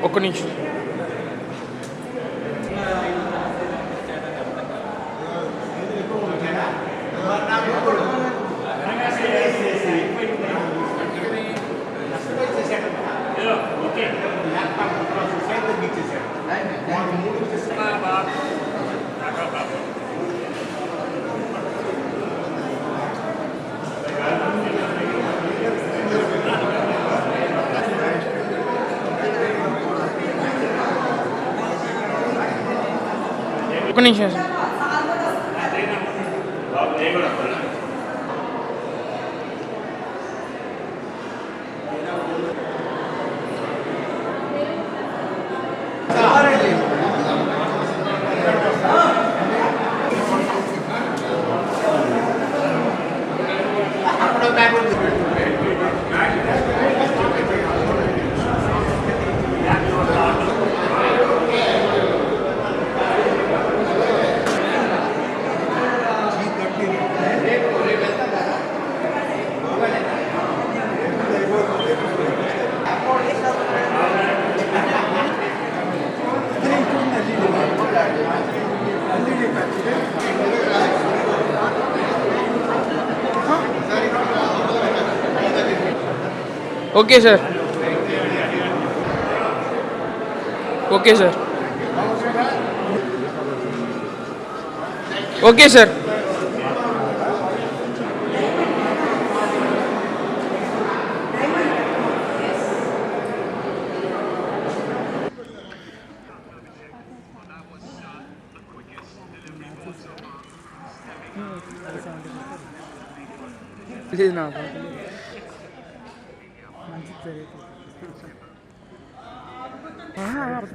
ఒక్క నిమిషం. ఒక్క నిమిషం sir. Okay sir. Okay sir. Okay sir.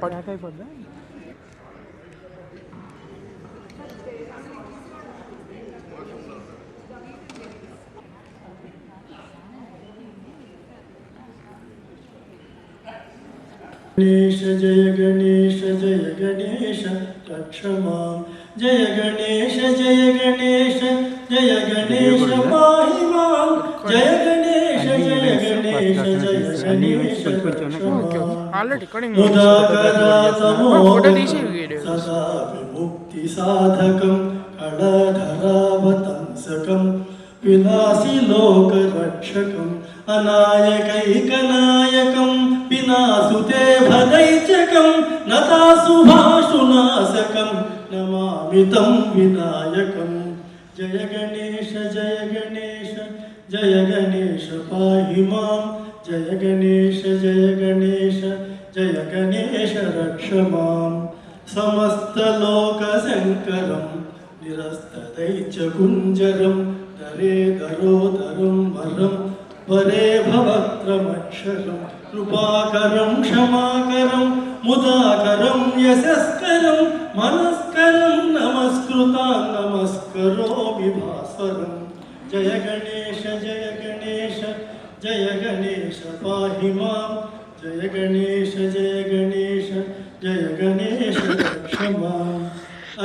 పడాకైపోద్దా? गणेश जय गणेश जय गणेश रक्ष मां जय गणेश जय गणेश जय गणेश पाहि मां जय गणेश जय गणेश जय गणेश रक्ष मां मुदाकरातमोदकं सदा विमुक्ति साधकं कळधरावतंसकं विलासी लोकरक्षकं अनायकैकनायकं विनासुते भदैचकं नतासुभाषुनाशकं नमामि तं विनायकं जय गणेश पाहि मां जय गणेश रक्ष मां समस्तलोकशङ्करं निरस्तदैत्यकुञ्जरं दरे दरोदरं वरं वरे भवत्रमक्षरं कृपाकरं क्षमाकरं मुदाकरं यशस्करं मनस्करं नमस्कृतां नमस्करोमि भास्वरं जय गणेश पाहि मां जय गणेश रक्ष माम्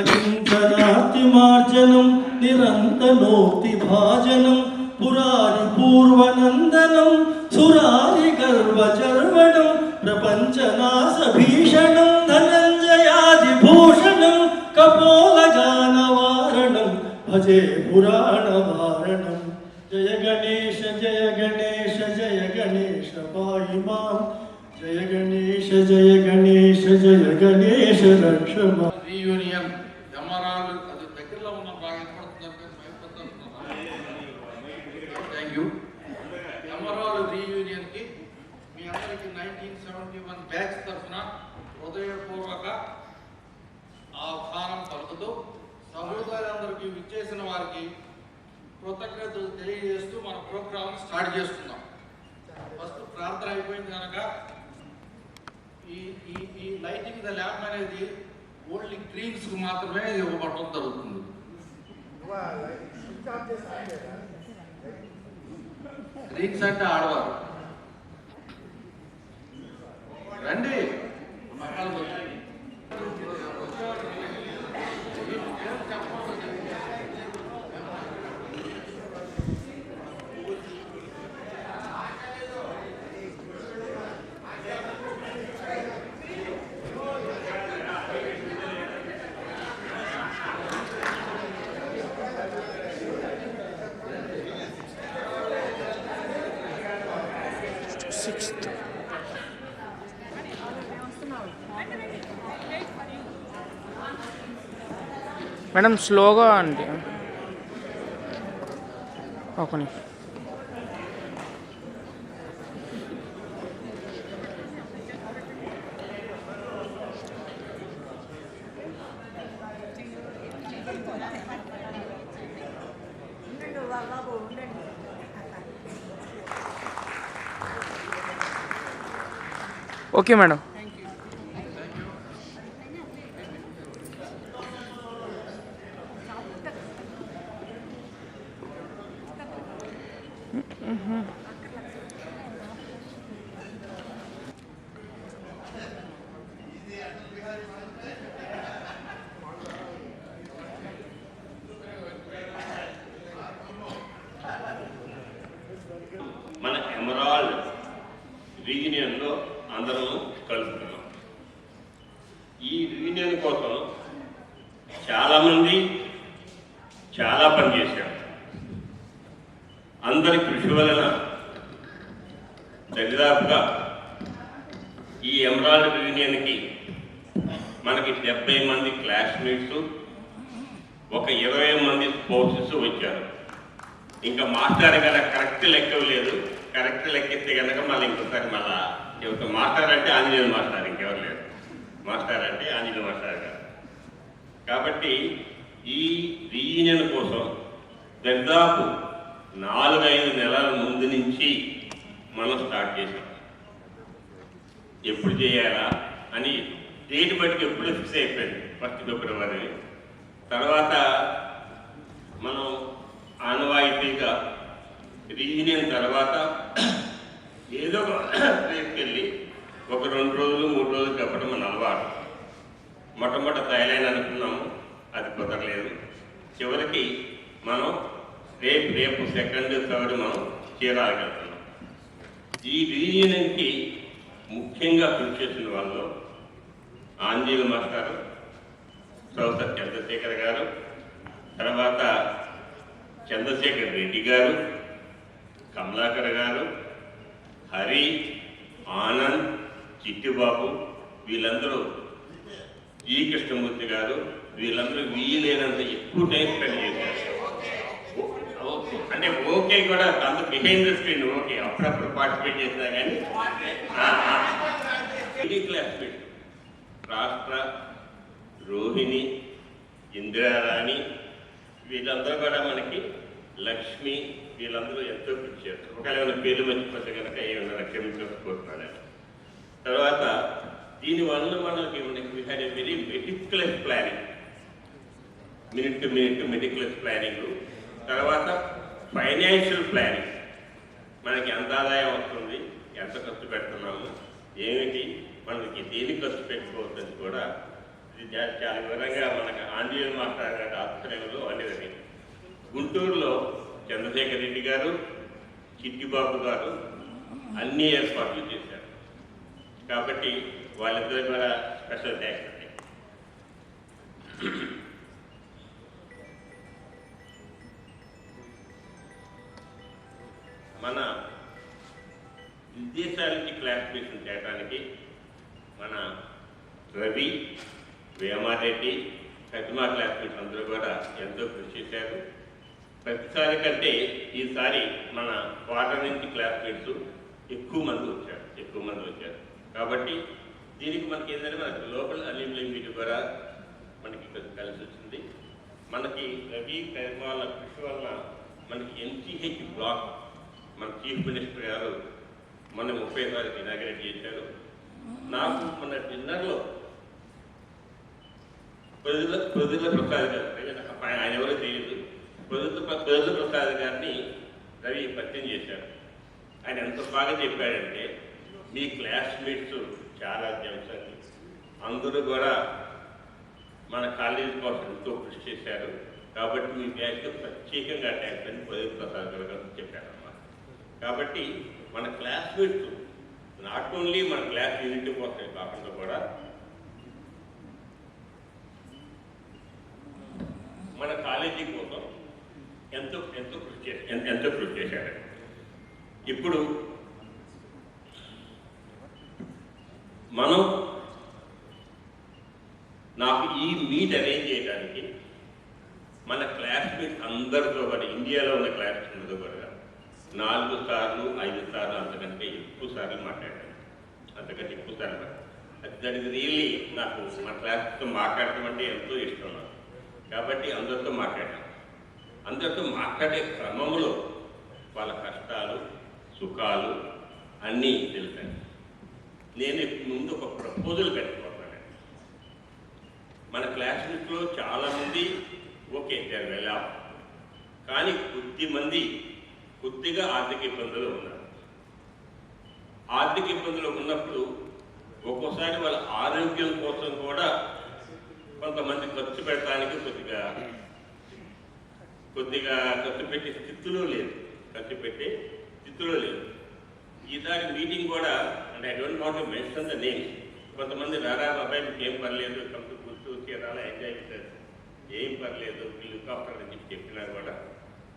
अकिञ्चनातिमार्जनं निरन्तनोक्तिभाजनं पुरारि पूर्वनन्दनं सुरारि गर्वचर्वणं प्रपञ्चनाशभीषणं धनञ्जयादिभूषणं कपोलगानवारणं भजे पुराणवारणं जय गणेश पाहि मां जय गणेश रक्ष मां రీయూనియన్ ఎమరాల్డ్ అది దగ్గరలో ఉన్న బాగా థ్యాంక్ యూ. ఎమరాల్డ్ రీయూనియన్కి మీ అందరికీ 1971 బ్యాచ్ తరఫున హృదయపూర్వక ఆహ్వానం పలుకుతూ సహోదరులందరికీ విచ్చేసిన వారికి కృతజ్ఞతలు తెలియజేస్తూ మన ప్రోగ్రామ్ స్టార్ట్ చేస్తున్నాం. ఫస్ట్ ప్రార్థన అయిపోయింది కనుక ఈ లైటింగ్ ద ల్యాంప్ అనేది ఓన్లీ డ్రీమ్స్ మాత్రమే ఇవ్వబడటం జరుగుతుంది. డ్రీమ్స్ అంటే ఆడవారు రండి. 6th. మేడం స్లోగా అంటే ఒక నిమిషం. Okay madam. మన ఎమరాల్డ్ రీయూనియన్లో అందరం కలుపుతున్నాం. ఈ రీయూనియన్ కోసం చాలామంది చాలా పనిచేశారు. అందరి కృషి వలన దరిదాపుగా ఈ ఎమరాల్డ్ రీయూనియన్కి మనకి 70 మంది క్లాస్మేట్స్, ఒక 20 మంది స్పోర్ట్స్ వచ్చారు. ఇంకా మాస్టర్ కదా కరెక్ట్ లెక్క లేదు. కరెక్ట్ లెక్కిస్తే కనుక మళ్ళీ ఇంకోసారి మళ్ళా చెబుతాం. మాస్టర్ అంటే ఆంజనేయ మాస్టర్, ఇంకెవరు లేరు. మాస్టర్ అంటే ఆంజనేయ మాస్టర్ గారు. కాబట్టి ఈ రీయూనియన్ కోసం దాదాపు 4-5 నెలల ముందు నుంచి మనం స్టార్ట్ చేసాం. ఎప్పుడు చేయాలా అని డేట్ బట్టి ఎప్పుడు ఫిక్స్ అయిపోయింది. 1 ఫిబ్రవరి తర్వాత మనం ఆనవాయితీగా రీయూనియన్ తర్వాత ఏదో ఒక ప్లేస్కి వెళ్ళి ఒక 2 రోజులు 3 రోజులు చెప్పడం మన అలవాటు. మొట్టమొదటి థాయిలాండ్ అనుకున్నాము, అది కుదరలేదు. చివరికి మనం రేపు 2nd, 3rd మనం చేరాలనుకుంటున్నాం. ఈ రీయూనియన్కి ముఖ్యంగా కృషి చేసిన వాళ్ళు ఆంజనేయ మాస్టారు, ప్రొఫెసర్ చంద్రశేఖర్ గారు, తర్వాత చంద్రశేఖర్ రెడ్డి గారు, కమలాకర్ గారు, హరి, ఆనంద్, చిట్టిబాబు, వీళ్ళందరూ జీ కృష్ణమూర్తి గారు, వీళ్ళందరూ వీలైనంత ఎక్కువ టైం స్పెండ్ చేశారు. అంటే ఓకే కూడా అంత బిహైండ్ ద స్క్రీన్ ఓకే, అప్పుడప్పుడు పార్టిసిపేట్ చేసినా కానీ క్లాస్మేట్ రాష్ట్ర, రోహిణి, ఇందిరారాణి, వీళ్ళందరూ కూడా మనకి లక్ష్మి, వీళ్ళందరూ ఎంతో కృషి చేస్తారు. ఒకవేళ ఏమైనా పేర్లు మర్చిపోతే కనుక ఏమైనా క్షమించకపోతున్నాను. తర్వాత దీనివల్ల మనకి we had a very meticulous planning, minute to minute meticulous planning. తర్వాత ఫైనాన్షియల్ ప్లానింగ్, మనకి ఎంత ఆదాయం వస్తుంది, ఎంత ఖర్చు పెడుతున్నాము, ఏమిటి, మనకి దేనికి ఖర్చు పెట్టుకోవద్దని కూడా ఇది చాలా వివరంగా మనకు ఆంజనేయ మాస్టర్ గారి ఆధ్వర్యంలో అనేది. గుంటూరులో చంద్రశేఖర్ రెడ్డి గారు, చిట్టిబాబు గారు అన్ని ఏర్పాట్లు చేశారు. కాబట్టి వాళ్ళిద్దరు కూడా స్పెషల్ థ్యాంక్స్ అండి. మన విదేశాల నుంచి క్లాసిఫికేషన్ చేయడానికి మన రవి, వేమారెడ్డి, ప్రతిమా క్లాస్మేట్స్ అందరూ కూడా ఎంతో కృషి చేశారు. ప్రతిసారి కంటే ఈసారి మన క్వార్టర్ నుంచి క్లాస్మేట్స్ ఎక్కువ మంది వచ్చారు. కాబట్టి దీనికి మనకి ఏంటంటే మనకి లోకల్ అల్యూమినియం మీట్ కూడా మనకి కలిసి వచ్చింది. మనకి రవి, ప్రతిమాల కృషి వల్ల మనకి ఎన్సిహెచ్ బ్లాక్ మన చీఫ్ మినిస్టర్ గారు మొన్న 30వ తారీఖు ఇనాగ్రేట్ చేశారు. నాకు మన డిన్నర్లో ప్రొద్దుల ప్రసాద్ గారు, ఆయన ఎవరో తెలియదు, ప్రొద్దుల ప్రసాద్ గారిని రవి పరిచయం చేశారు. ఆయన ఎంత బాగా చెప్పాడంటే, మీ క్లాస్మేట్స్ చాలా జంక్షన్, అందరూ కూడా మన కాలేజీ కోసం ఎంతో కృషి చేశారు. కాబట్టి మీ బ్యాచ్లో ప్రత్యేకంగా థ్యాంక్స్ అని ప్రొద్దుల ప్రసాద్ గారు చెప్పారన్నమాట. కాబట్టి మన క్లాస్మేట్స్ నాట్ ఓన్లీ మన క్లాస్ యూనిటీ కోసమే కాకుండా కూడా మన కాలేజీ కోసం ఎంతో కృషి చేశారు. ఇప్పుడు మనం నాకు ఈ మీట్ అరేంజ్ చేయడానికి మన క్లాస్మేట్స్ అందరితో కూడా, ఇండియాలో ఉన్న క్లాస్మేట్స్తో కూడా 4 సార్లు 5 సార్లు అంతకంటే ఎక్కువ సార్లు మాట్లాడాను. అంతకంటే ఎక్కువ సార్లు మాట్లాడాను. దానికి రియల్లీ నాకు మా క్లాస్తో మాట్లాడటం అంటే ఎంతో ఇష్టం నాకు. కాబట్టి అందరితో మాట్లాడాను. అందరితో మాట్లాడే క్రమంలో వాళ్ళ కష్టాలు సుఖాలు అన్నీ తెలుసాను. నేను ముందు ఒక ప్రపోజల్ కట్టుకున్నాను. మన క్లాస్మేట్స్లో చాలామంది ఓకే వెళ్ళా, కానీ కొద్దిగా ఆర్థిక ఇబ్బందులు ఉన్నారు. ఆర్థిక ఇబ్బందులు ఉన్నప్పుడు ఒక్కోసారి వాళ్ళ ఆరోగ్యం కోసం కూడా కొంతమంది ఖర్చు పెట్టడానికి కొద్దిగా ఖర్చు పెట్టే స్థితిలో లేదు. ఈసారి మీటింగ్ కూడా, అంటే I don't want to mention the name, కొంతమంది రారా బాబాయ్ మీకు ఏం పర్లేదు, కంపెనీ కూర్చో చీరాలా ఎంజాయ్ చేశారు, ఏం పర్లేదు వీళ్ళు డాక్టర్ అని చెప్పినా కూడా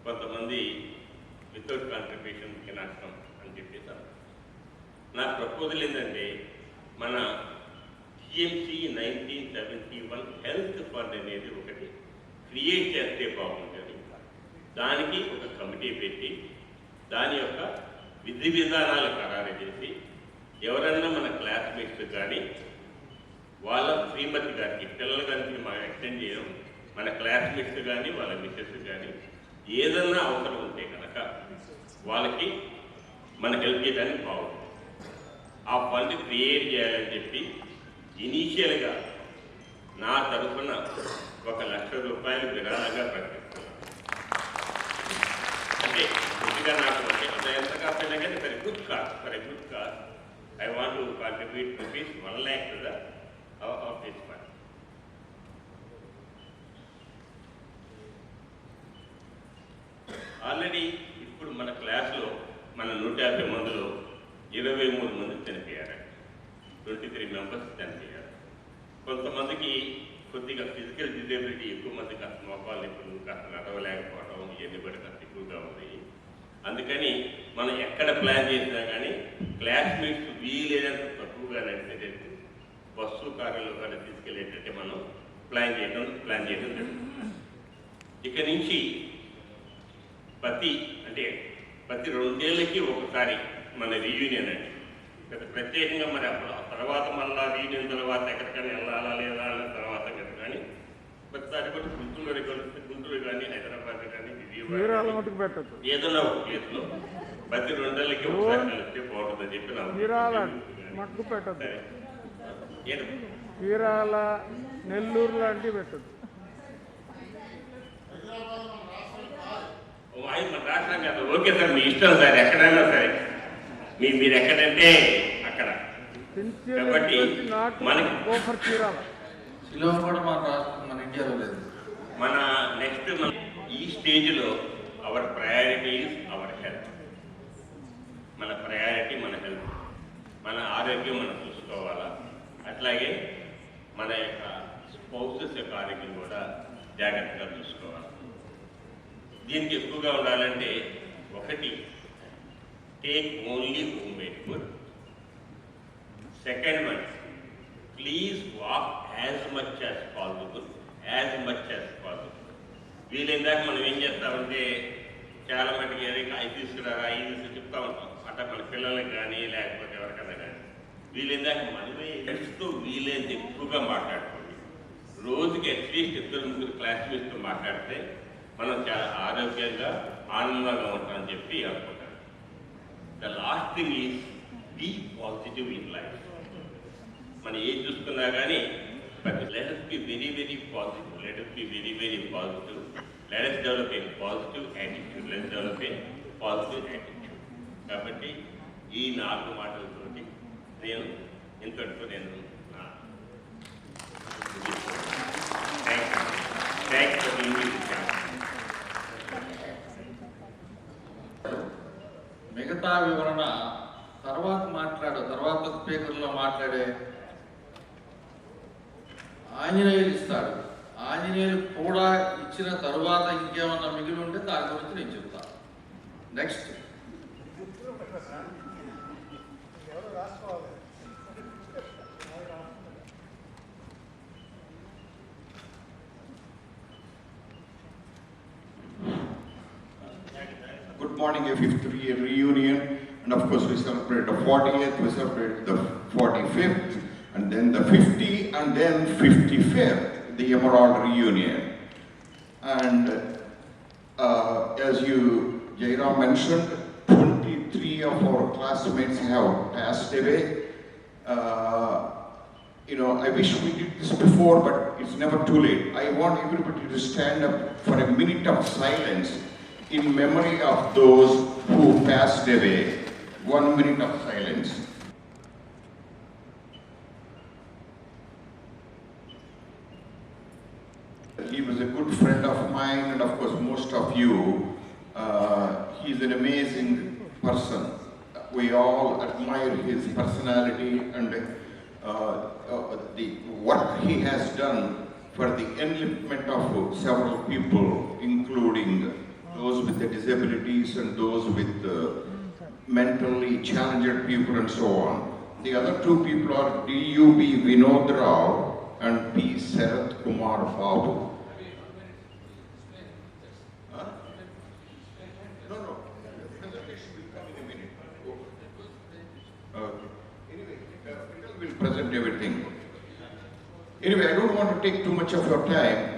కొంతమంది వితౌట్ కాంట్రిబ్యూషన్ కెనాట్ కమ్ అని చెప్పేసారు. నా ప్రపోజల్ ఏంటంటే మన టీఎంసీ 1971 హెల్త్ ఫండ్ అనేది ఒకటి క్రియేట్ చేస్తే బాగుంటుంది. దానికి ఒక కమిటీ పెట్టి దాని యొక్క విధి విధానాలు ఖరారు చేసి ఎవరన్నా మన క్లాస్మేట్స్ కానీ వాళ్ళ శ్రీమతి గారికి పిల్లలు కానీ మనం ఎక్స్టెండ్ చేయడం, మన క్లాస్మేట్స్ కానీ వాళ్ళ మిస్సెస్ కానీ ఏదన్నా అవసరం ఉంటే కనుక వాళ్ళకి మన హెల్ప్ చేయడానికి బాగుంటుంది. ఆ ఫండ్ క్రియేట్ చేయాలని చెప్పి ఇనీషియల్గా నా తరఫున 1,00,000 రూపాయలు విరాళంగా ప్రకటిస్తున్నాను. అంటే కొద్దిగా నాకు ఎంత కాకపోయినా కానీ for good cause I want to contribute rupees 1 lakh to the of this fund. Already ఇప్పుడు మన క్లాస్లో మన 150 మందిలో 23 మంది చనిపోయారు. 23 మెంబర్స్ చనిపోయారు. కొంతమందికి కొద్దిగా ఫిజికల్ డిజేబిలిటీ ఎక్కువ మంది, కాస్త మోకాలు నొప్పులు, కాస్త నడవలేకపోవడం, ఇవన్నీ కూడా కాస్త ఎక్కువగా ఉంది. అందుకని మనం ఎక్కడ ప్లాన్ చేసినా కానీ క్లాస్మేట్స్ వీలైనంత తక్కువగా నడిచేటట్టు బస్సు కారులో కానీ తీసుకెళ్ళేటట్టు మనం ప్లాన్ చేయడం జరుగుతుంది. ఇక నుంచి ప్రతి 2 ఏళ్ళకి ఒకసారి మన రీయూనియన్ అండి. ప్రత్యేకంగా మరి అప్పుడు తర్వాత మళ్ళీ రీయూనియన్ తర్వాత ఎక్కడికైనా వెళ్ళాలా లేదా అన్న తర్వాత కదా, కానీ ప్రతిసారి కూడా గుంటూరు కానీ హైదరాబాద్ కానీ విజయవాడ ఏదైనా ఒక ప్లేస్లో ప్రతి 2 ఏళ్ళకి ఒకసారి కలిస్తే బాగుంటుందని చెప్పి చీరాల నెల్లూరు లాంటివి పెట్టదు. మన రాష్ట్రం కాదు, ఓకే సార్ మీ ఇష్టం సార్, ఎక్కడైనా సరే మీరు ఎక్కడంటే అక్కడ. కాబట్టి మనకి కూడా మన రాష్ట్రం మన ఇండియాలో లేదు. మన నెక్స్ట్ ఈ స్టేజ్లో our priority is our health. మన ప్రయారిటీ మన హెల్త్, మన ఆరోగ్యం మనం చూసుకోవాలా. అట్లాగే మన యొక్క స్పౌసెస్ యొక్క ఆరోగ్యం కూడా జాగ్రత్తగా చూసుకోవాలి. దీనికి ఎక్కువగా ఉండాలంటే ఒకటి, take only home made food. Second one, please walk as much as possible. వీలైందాక మనం ఏం చేస్తామంటే చాలా మటుకు ఏదైనా అవి తీసుకురారా ఇది చెప్తా ఉంటాం. అట్లా మన పిల్లలకి కానీ లేకపోతే ఎవరికైనా కానీ వీలైందాక మనమే ఫ్రెండ్స్తో వీలైనంత ఎక్కువగా మాట్లాడుకోండి. రోజుకి అట్లీస్ట్ 2-3 క్లాస్మేట్స్తో మాట్లాడితే మనం చాలా ఆరోగ్యంగా ఆనందంగా ఉంటామని చెప్పి అనుకుంటాను. The last thing is be positive in life. మనం ఏం చూసుకున్నా కానీ let us be very, very positive. Let us be very, very positive. Let us develop a positive attitude. Let us develop a positive attitude. కాబట్టి ఈ 4 మాటలతోటి నేను ఇంతటితో thanks for being with us. మిగతా వివరణ తర్వాత స్పీకర్లో మాట్లాడే ఆంజనేయులు ఇస్తాడు. ఆంజనేయులు కూడా ఇచ్చిన తరువాత ఇంకేమన్నా మిగిలి ఉంటే దాని గురించి నేను చెప్తాను. Next morning a 5th reunion, and of course we celebrate the 40th, we celebrate the 45th, and then the 50th, and then 55th, the Emerald reunion. And as Jairam mentioned, 23 of our classmates have passed away. I wish we did this before, but it's never too late. I want everybody to stand up for a minute of silence in memory of those who passed away. 1 minute of silence. He was a good friend of mine, and of course most of you. He's an amazing person. We all admire his personality and the work he has done for the enliftment of several people, including those with the disabilities and those with mentally challenged people and so on. The other two people are D.U.B. Vinod Rao and P. Sarath Kumar Babu. No, presentation will come in a minute. Okay. Anyway, Prital will present everything. Anyway, I don't want to take too much of your time.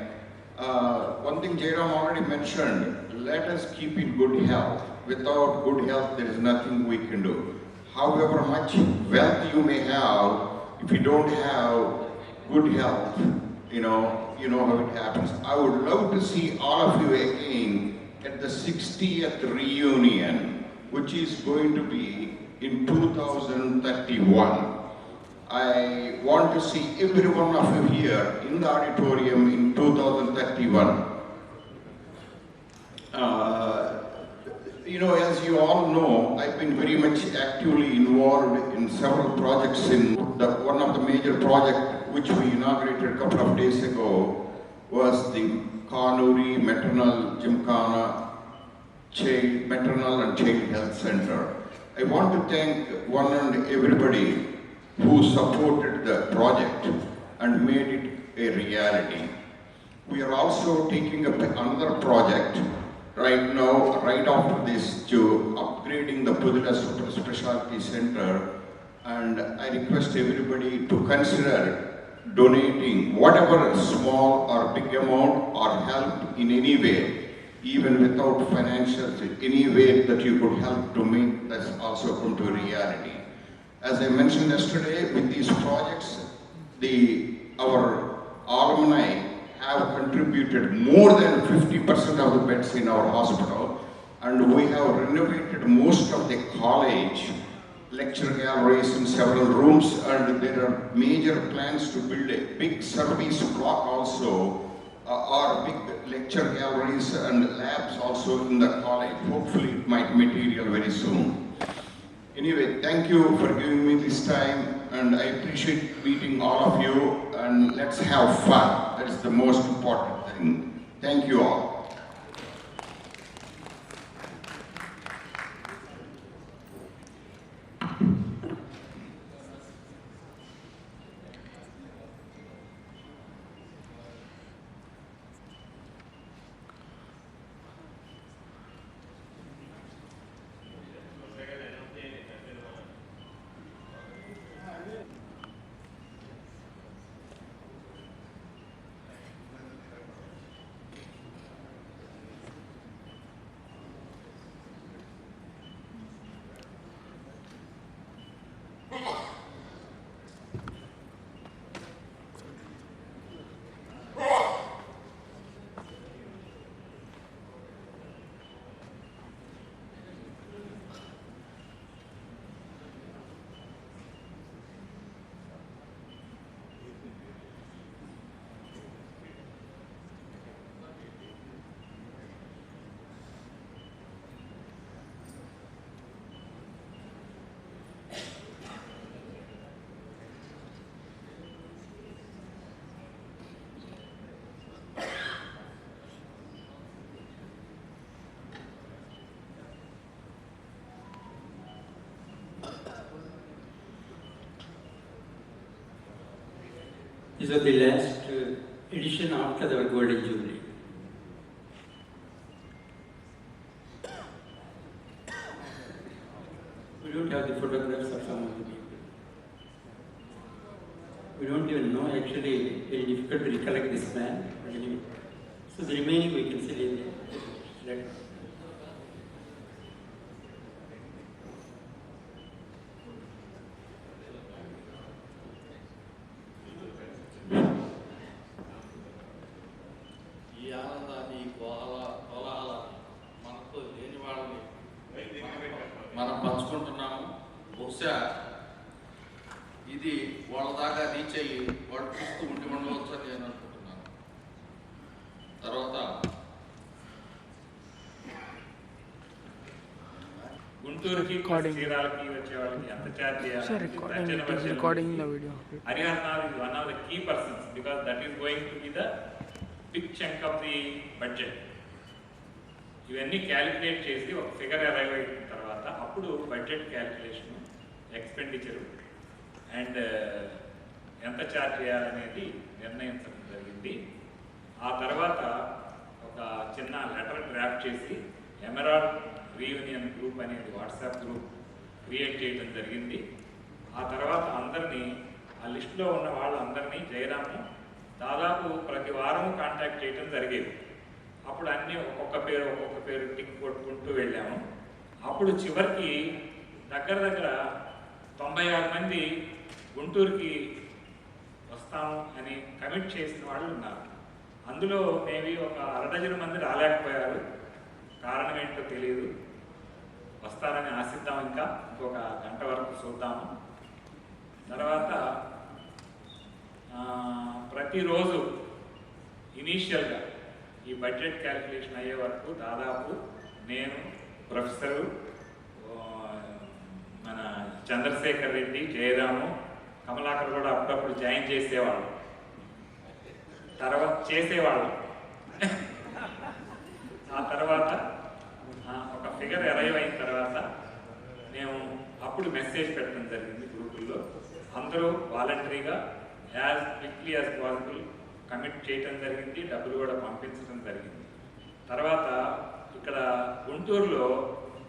One thing Jairam already mentioned, let us keep in good health. Without good health, there is nothing we can do. However much wealth you may have, if you don't have good health, you know how it happens. I would love to see all of you again at the 60th reunion, which is going to be in 2031. I want to see every one of you here in the auditorium in 2031. As you all know, I've been very much actively involved in several projects. One of the major projects which we inaugurated a couple of days ago was the Kanuri Maternal Gymkhana Maternal and Child Health Center. I want to thank one and everybody who supported the project and made it a reality. We are also taking up another project right now, right after this, to upgrading the Pudula Super Specialty Center, and I request everybody to consider donating whatever small or big amount or help in any way, even without financial, any way that you could help to make this also come to reality. As I mentioned yesterday, with these projects, our alumni have contributed more than 50% of the beds in our hospital, and we have renovated most of the college lecture galleries in several rooms, and there are major plans to build a big service block also, or big lecture galleries and labs also in the college. Hopefully it might material very soon. Anyway, thank you for giving me this time, and I appreciate meeting all of you, and let's have fun. That is the most important thing. Thank you all. This was the last edition after the Golden Jubilee. don't have the photographs of some of the people. We don't even know, actually, very difficult to recollect this man. Anyway. So the remaining we can see in the ఈ ఆనందాన్ని కోలాహలాన్ని మనతో లేని వాళ్ళని మనం పంచుకుంటున్నాము. బహుశా ఇది వాళ్ళ దాకా రీచ్ అయ్యి వాళ్ళు చూస్తూ ఉండి ఉండవచ్చు అని నేను అనుకుంటున్నాను. తర్వాత గుంటూరుకి చీరాలకి వచ్చే వాళ్ళకి ఎంత ఛార్జ్ చేయాలి? recording the video. Haryana is one of the key persons because that is going to be the big chunk of the budget. ఇవన్నీ క్యాలిక్యులేట్ చేసి ఒక ఫిగర్ అరైవ్ అయిన తర్వాత అప్పుడు బడ్జెట్ క్యాలిక్యులేషన్, ఎక్స్పెండిచరు అండ్ ఎంత ఛార్జ్ చేయాలనేది నిర్ణయించడం జరిగింది. ఆ తర్వాత ఒక చిన్న లెటర్ డ్రాఫ్ట్ చేసి ఎమరాల్డ్ రీయూనియన్ గ్రూప్ అనేది వాట్సాప్ గ్రూప్ క్రియేట్ చేయడం జరిగింది. ఆ తర్వాత అందరినీ, ఆ లిస్టులో ఉన్న వాళ్ళందరినీ జయరాము దాదాపు ప్రతి వారం కాంటాక్ట్ చేయడం జరిగేది. అప్పుడు అన్నీ ఒక్కొక్క పేరు టిక్ కొట్టుకుంటూ వెళ్ళాము. అప్పుడు చివరికి దగ్గర 96 మంది గుంటూరుకి వస్తాము అని కమిట్ చేసిన వాళ్ళు ఉన్నారు. అందులో మేబీ ఒక 1/2 మంది రాలేకపోయారు. కారణం ఏంటో తెలియదు. వస్తారని ఆశిద్దాం. ఇంకొక గంట వరకు చూద్దాము. తర్వాత ప్రతిరోజు ఇనీషియల్గా ఈ బడ్జెట్ క్యాలిక్యులేషన్ అయ్యే వరకు దాదాపు నేను, ప్రొఫెసరు, మన చంద్రశేఖర్ రెడ్డి, జయరాము, కమలాకర్ కూడా అప్పుడప్పుడు జాయిన్ చేసేవాళ్ళు. ఆ తర్వాత ఒక ఫిగర్ అరైవ్ అయిన తర్వాత మేము అప్పుడు మెసేజ్ పెట్టడం జరిగింది గ్రూపుల్లో. అందరూ వాలంటరీగా as quickly as possible commit చేయటం జరిగింది. డబ్బులు కూడా పంపించడం జరిగింది. తర్వాత ఇక్కడ గుంటూరులో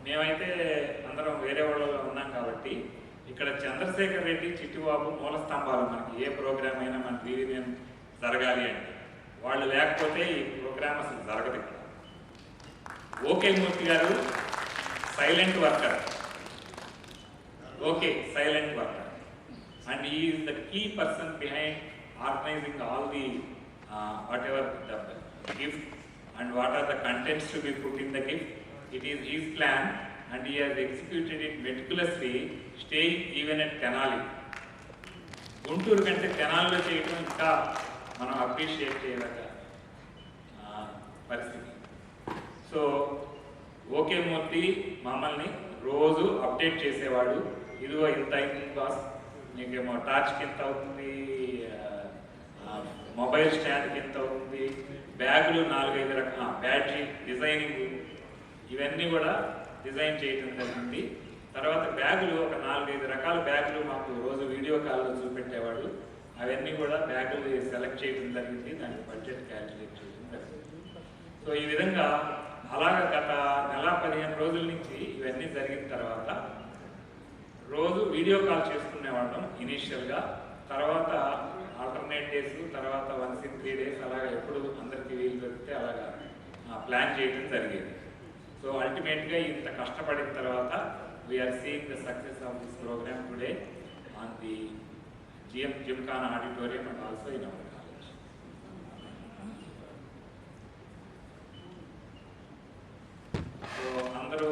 మేమైతే అందరం వేరే వాళ్ళలో ఉన్నాం కాబట్టి ఇక్కడ చంద్రశేఖర్ రెడ్డి, చిట్టిబాబు మూల స్తంభాలు. మనకి ఏ ప్రోగ్రామ్ అయినా మన రీయూనియన్ జరగాలి అంటే వాళ్ళు లేకపోతే ఈ ప్రోగ్రామ్ అసలు జరగదు. ఇక్కడ ఓకే మూర్తి గారు silent worker, and he is the key person behind organizing all the whatever the gift and what are the contents to be put in the gift. It is his plan and he has executed it meticulously, staying even at Tenali. Guntur కంటే తెనాలిలో చేయడం ఇంకా మనం appreciate చేయదగ్గ పరిస్థితి. So okay మూర్తి మమ్మల్ని రోజు update చేసేవాడు. ఇదిగో ఇంత అయింది బాస్, నీకేమో టార్చ్కి ఎంత అవుతుంది, మొబైల్ స్టాండ్కి ఎంత అవుతుంది, బ్యాగులు 4-5 రకాల బ్యాటరీ డిజైనింగ్ ఇవన్నీ కూడా డిజైన్ చేయడం జరిగింది. తర్వాత బ్యాగులు ఒక 4-5 రకాల బ్యాగులు మాకు రోజు వీడియో కాల్లో చూపెట్టేవాళ్ళు. అవన్నీ కూడా బ్యాగులు సెలెక్ట్ చేయడం జరిగింది. దానికి బడ్జెట్ క్యాల్కులేట్ చేయడం జరిగింది. సో ఈ విధంగా అలాగ గత 15 రోజుల నుంచి ఇవన్నీ జరిగిన తర్వాత రోజు వీడియో కాల్ చేసుకునేవాళ్ళం ఇనీషియల్గా. తర్వాత ఆల్టర్నేట్ డేస్, తర్వాత 1 in 3 days అలాగా ఎప్పుడు అందరికీ వీలు దొరికితే అలాగా ప్లాన్ చేయడం జరిగేది. సో అల్టిమేట్గా ఇంత కష్టపడిన తర్వాత we are seeing the success of this program today on the gymkhana auditorium and also in our college. So అందరూ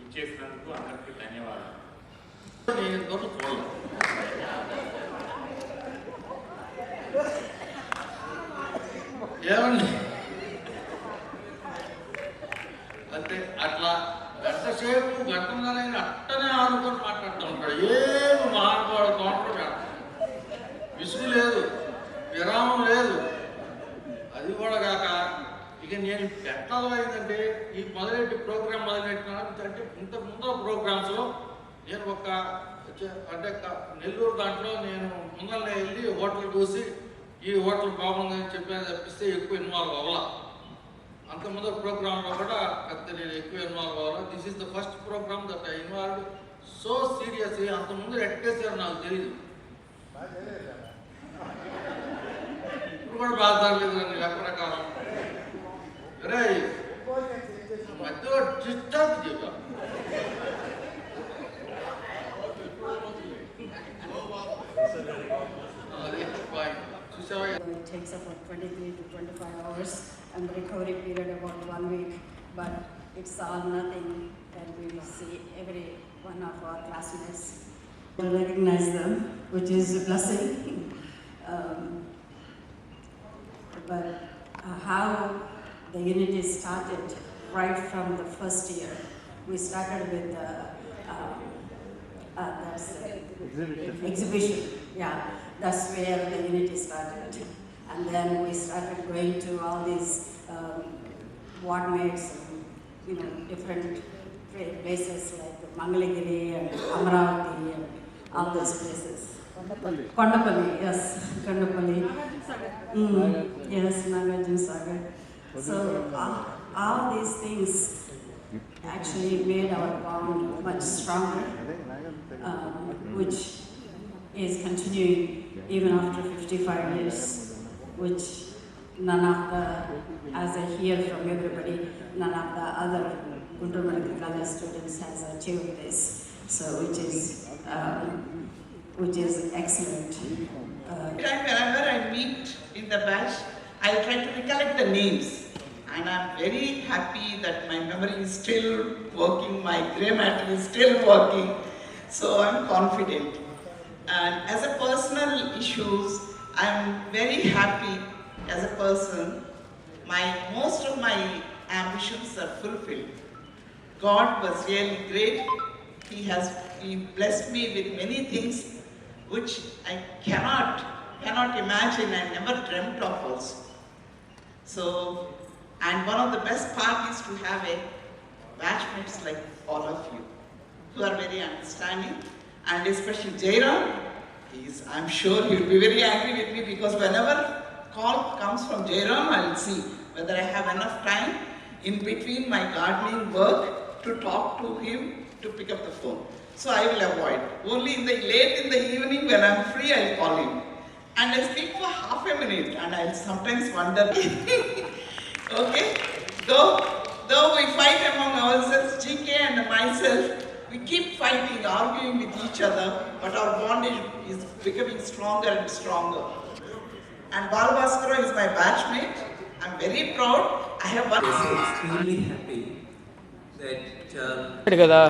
ఇచ్చేసినందుకు అందరికీ ధన్యవాదాలు. నేను ఇంతవరకు చూడలేదు. ఏమండి అంటే అట్లా గంటన్నర అట్టనే ఆడుకొని మాట్లాడుతూ ఉంటాడు. ఏమి మహానుభావుడు తోటలు విసుగు లేదు, విరామం లేదు. అది కూడా కాక ఇక నేను ఎట్లా అయిందంటే ఈ ప్రోగ్రామ్ మొదలెట్టిన అంటే ఇంత ముందు ప్రోగ్రామ్స్లో నేను అంటే నెల్లూరు దాంట్లో నేను ముందరనే వెళ్ళి హోటల్ చూసి ఈ హోటల్ బాగుందని చెప్పేది తప్పిస్తే ఎక్కువ ఇన్వాల్వ్ అవ్వాలా. అంతకుముందు ప్రోగ్రాంలో కూడా పెద్ద నేను ఎక్కువ ఇన్వాల్వ్ అవ్వాలా. This is the first program that I involved so serious. అంతకుముందు ఎట్టేసారు నాకు తెలియదు, ఇప్పుడు కూడా బాధ తగ్గలేదు కానీ రకరకాలం. అరే మధ్యలో డిస్టర్బ్ చేయగా It takes about 23 to 25 hours and the recovery period about 1 week, but it's all nothing that we will see every one of our classmates. To recognize them, which is a blessing. But how the unity started right from the first year. We started with that's exhibition. Yeah, that's where the unity started. And then we started going to all these ward mates, different places like Mangalagiri and Amaravati and all those places. Kondapalli, yes, Kondapalli. Yes, Nagarjuna Sagar. So all these things actually made our bond much stronger, which is continuing even after 55 years, which none of the, as I hear from everybody, none of the other Guntur Medical College students has achieved this. So which is excellent. Whenever I meet in the batch, I try to recollect the names. And I'm very happy that my memory is still working, my grey matter is still working. So I'm confident. And as a personal issues, I'm very happy as a person. Most of my ambitions are fulfilled. God was really great. He blessed me with many things which I cannot imagine. I never dreamt of also. So, and one of the best part is to have a batchmates like all of you, who are very understanding, and especially Jairam. I'm sure he'll be very angry with me because whenever call comes from Jairam, I'll see whether I have enough time in between my gardening work to talk to him to pick up the phone. So I will avoid. Only late in the evening when I'm free, I'll call him. And I speak for half a minute and I'll sometimes wonder. Okay? Though we fight among ourselves, GK and myself, we keep fighting, arguing with each other, but our bond is becoming stronger and stronger. And Balbhaskara is my batchmate. I'm very proud. I have one. I'm extremely happy that కదా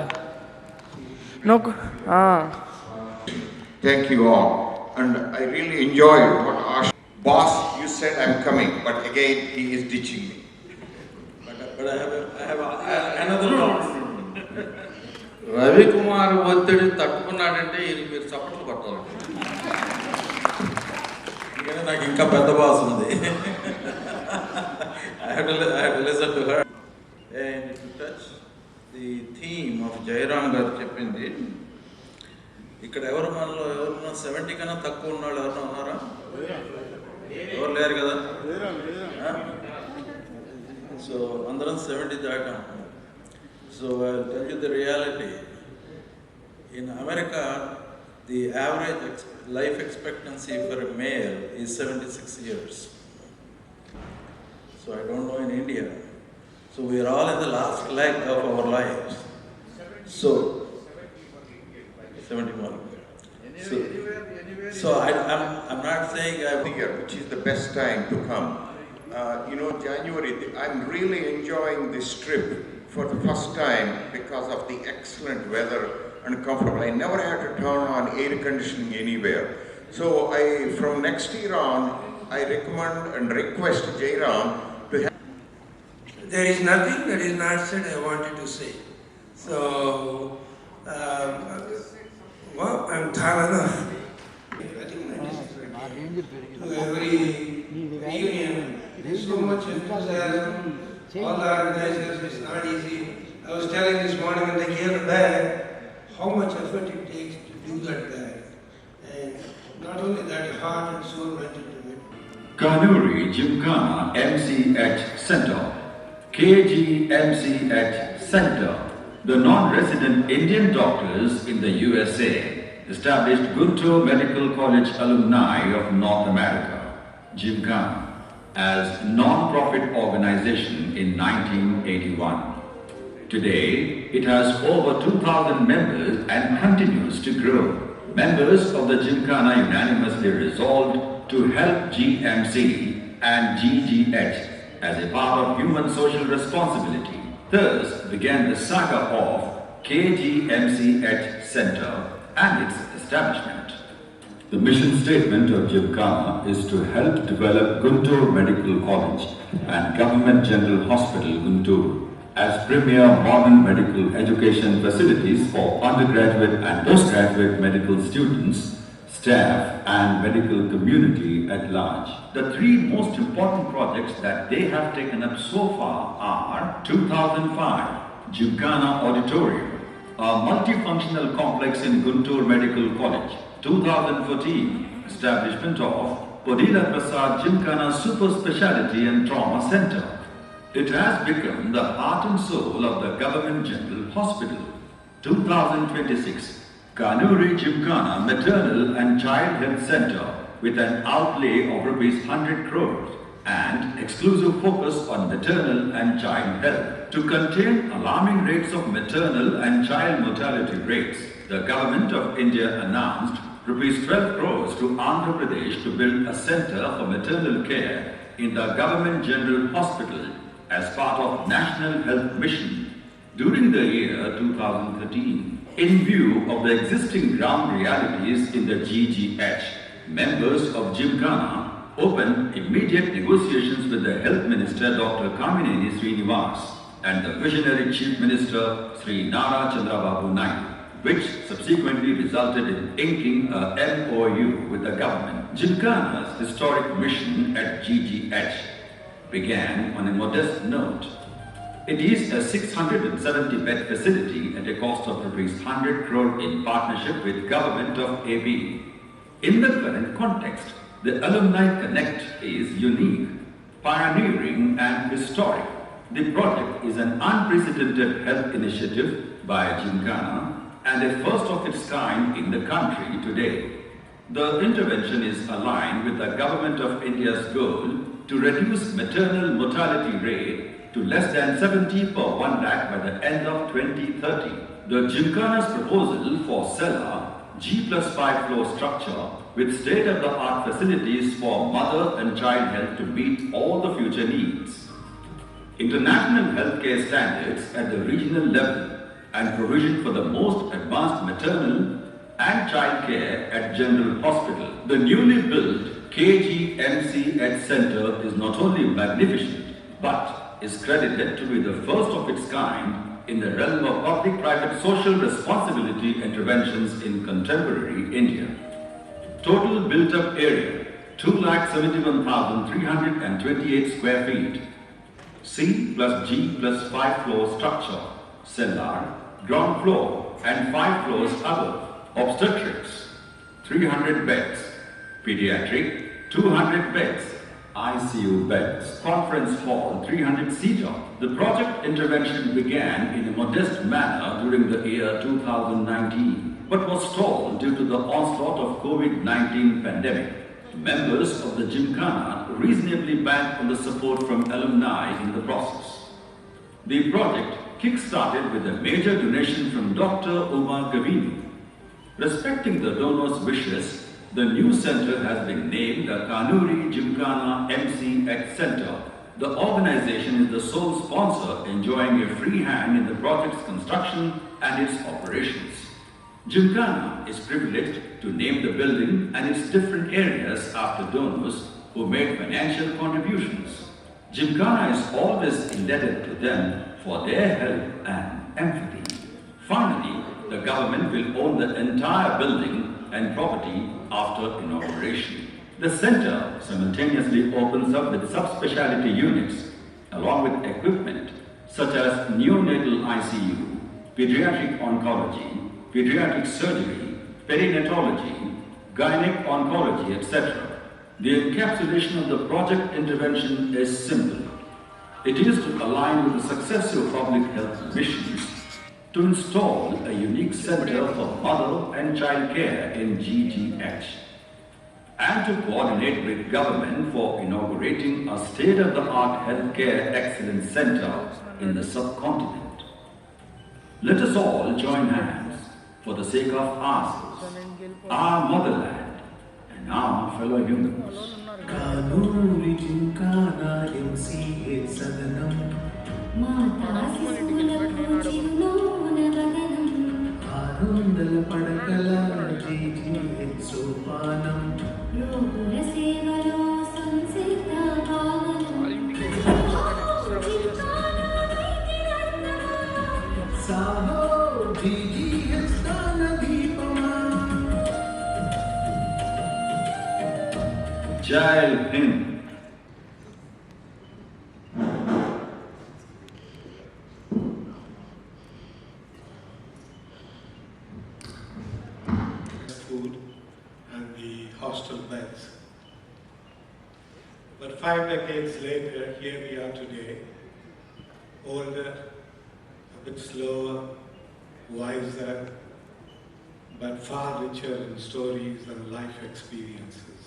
Thank you all. And I really enjoyed what Ash. Boss, you said I'm coming, but again he is ditching me. but I have another thought. Ravikumar ఒత్తిడి తట్టుకున్నాడంటే ఇది మీరు చప్పట్లు కొట్టాలి. ఎందుకంటే నాకు ఇంకా పెద్ద బాస్ ఉంది. I have to listen to her. And to touch the theme of Jairam గారు చెప్పింది, ఇక్కడ ఎవరన్నా 70 కన్నా తక్కువ ఉన్నాడు ఎవరన్నా ఉన్నారా? ఎవరు లేరు కదా. సో అందరం 70 దాటాం. So I'll tell you the reality. In America, the average life expectancy for a male is 76 years. So I don't know in India. So we are all in the last leg of our lives. So 71. So I'm not saying Which is the best time to come. January, I'm really enjoying this trip for the first time because of the excellent weather and comfortable. I never had to turn on air conditioning anywhere. So from next year on, I recommend and request Jairam to have. There is nothing that is not said I wanted to say. So, I'm tired enough. I think to every reunion, there's so much enthusiasm. All the organizers, it's not easy. I was telling this morning when they gave the bag, how much effort it takes to do that bag. And not only that, heart and soul went into it. Kanuri Gymkhana MCH Center, KG MCH Center, The non-resident Indian doctors in the USA established Guntur Medical College Alumni of North America, Gymkhana, as non-profit organization in 1981. Today, it has over 2,000 members and continues to grow. Members of the Gymkhana unanimously resolved to help GMC and GGH as a part of human social responsibility. Thus began the saga of KGMCH Center and its establishment. The mission statement of Gymkhana is to help develop Guntur Medical College and Government General Hospital Guntur as premier modern medical education facilities for undergraduate and postgraduate medical students, staff and medical community at large. The three most important projects that they have taken up so far are 2005 Gymkhana Auditorium, a multifunctional complex in Guntur Medical College. 2014 establishment of Podila Prasad Gymkhana Super Speciality and Trauma Center. It has become the heart and soul of the Government General Hospital. 2026 Kanuri Gymkhana Maternal and Child Health Center with an outlay of Rs 100 crores and exclusive focus on maternal and child health. To contain alarming rates of maternal and child mortality rates, the Government of India announced Rs 12 crores to Andhra Pradesh to build a center for maternal care in the Government General Hospital as part of National Health Mission during the year 2013. In view of the existing ground realities in the GGH, members of Gymkhana opened immediate negotiations with the Health Minister Dr. Kamineni Srinivas and the visionary Chief Minister Sri Nara Chandrababu Naidu, which subsequently resulted in inking a MOU with the government. Gymkhana's historic mission at GGH began on a modest note. It is a 670-bed facility at a cost of Rs 100 crore in partnership with Government of AB. In the current context, the Alumni Connect is unique, pioneering and historic. The project is an unprecedented health initiative by Gymkhana and a first of its kind in the country today. The intervention is aligned with the Government of India's goal to reduce maternal mortality rate to less than 70 per 1 lakh by the end of 2030. The Gymkhana's proposal for cellar G+5 floor structure with state-of-the-art facilities for mother and child health to meet all the future needs. International healthcare standards at the regional level and provision for the most advanced maternal and child care at General Hospital. The newly built KGMCH Center is not only magnificent, but is credited to be the first of its kind in the realm of public-private social responsibility interventions in contemporary India. Total built-up area, 271,328 square feet. C plus G plus 5 floor structure, cellar, ground floor and 5 floors above. Obstetrics, 300 beds. Pediatric, 200 beds. ICU beds. Conference hall, 300-seater. The project intervention began in a modest manner during the year 2019, but was stalled due to the onslaught of COVID-19 pandemic. Members of the Gymkhana reasonably banked on the support from alumni in the process. The project kick-started with a major donation from Dr. Uma Gavini. Respecting the donors' wishes, the new center has been named the Kanuri Gymkhana MCH Center. The organization is the sole sponsor, enjoying a free hand in the project's construction and its operations. Gymkhana is privileged to name the building and its different areas after donors who made financial contributions. Gymkhana is always indebted to them for their help and empathy. Finally, the government will own the entire building and property after inauguration. The center simultaneously opens up with subspecialty units along with equipment such as neonatal ICU, pediatric oncology, pediatric surgery, perinatology, gynec oncology, etc. The encapsulation of the project intervention is simple. It is to align with the successive public health missions to install a unique center for mother and child care in GGH, and to coordinate with government for inaugurating a state-of-the-art healthcare excellence center in the subcontinent. Let us all join hands for the sake of ourselves, our motherland, and our fellow humans. Kanuri gymkhana MCA సదనం ఆనందల పడకల GGH సోపానం Saaho GGH దాన దీపమా Jai Hind. Food and the hostel beds. But 5 decades later, here we are today, older, a bit slower, wiser, but far richer in stories and life experiences.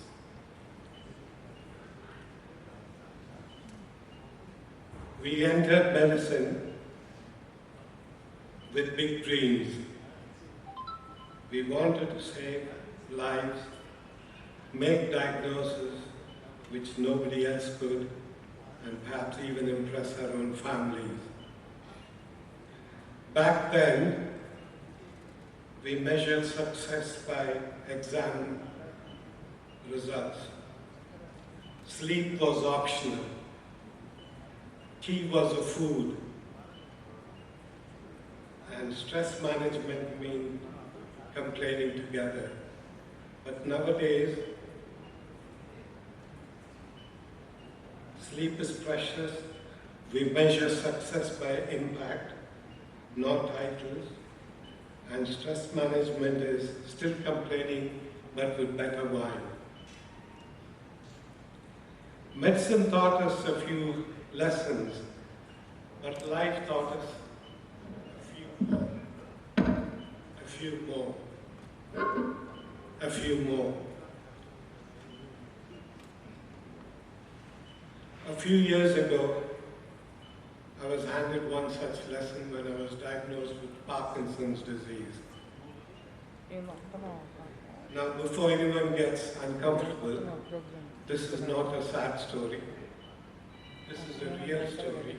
We entered medicine with big dreams. We wanted to save lives, make diagnoses which nobody else could, and perhaps even impress our own families. Back then, we measured success by exam results. Sleep was optional. Tea was a food, and stress management meant complaining together. But nowadays, sleep is precious. We measure success by impact, not titles. And stress management is still complaining, but with better wine. Medicine taught us a few lessons, but life taught us a few more. A few years ago, I was handed one such lesson when I was diagnosed with Parkinson's disease. Now, before anyone gets uncomfortable, this is not a sad story. This is a real story,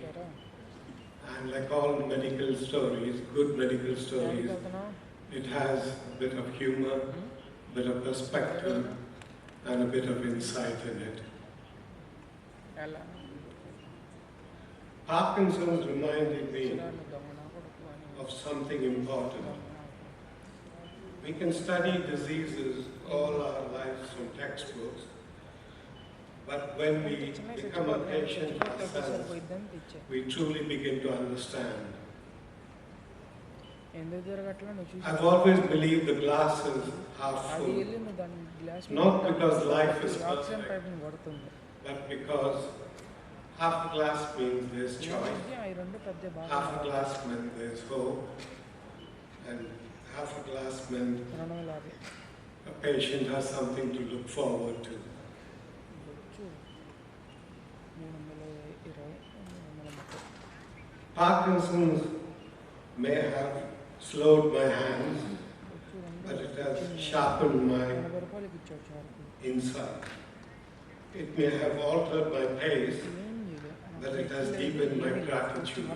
and like all medical stories, good medical stories, it has a bit of humor, a bit of perspective, and a bit of insight in it. Parkinson's reminded me of something important. We can study diseases all our lives from textbooks, but when we become a patient ourselves, we truly begin to understand. I've always believed the glass is half full, not because life is perfect, but because half a glass means there's joy, half a glass means there's hope, and half a glass means a patient has something to look forward to. Parkinson's may have slowed my hands, but it has sharpened my insight. It may have altered my pace, but it has deepened my gratitude.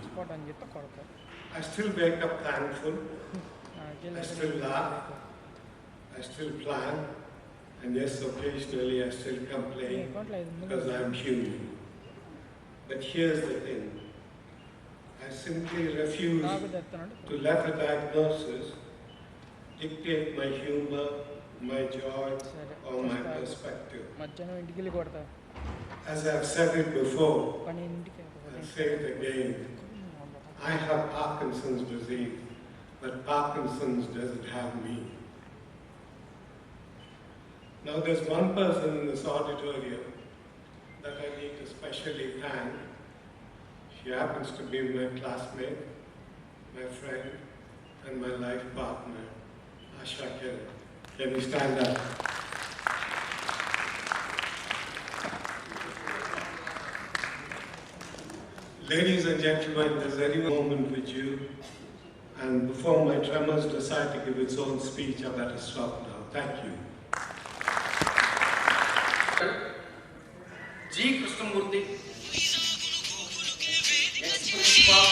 I still wake up thankful, I still laugh, I still plan, and yes, occasionally I still complain because I'm human. But here's the thing. I simply refuse to let a diagnosis dictate my humor, my joy, or my perspective. As I've said it before, I'll say it again. I have Parkinson's disease, but Parkinson's doesn't have me. Now there's one person in this auditorium that I need to specially thank. She happens to be my classmate, my friend, and my life partner, Asha Kiran. Can you stand up? Ladies and gentlemen, there's any moment with you, and before my tremors decide to give its own speech, I better stop now. Thank you. G. Krishnamurthy, ex-principal,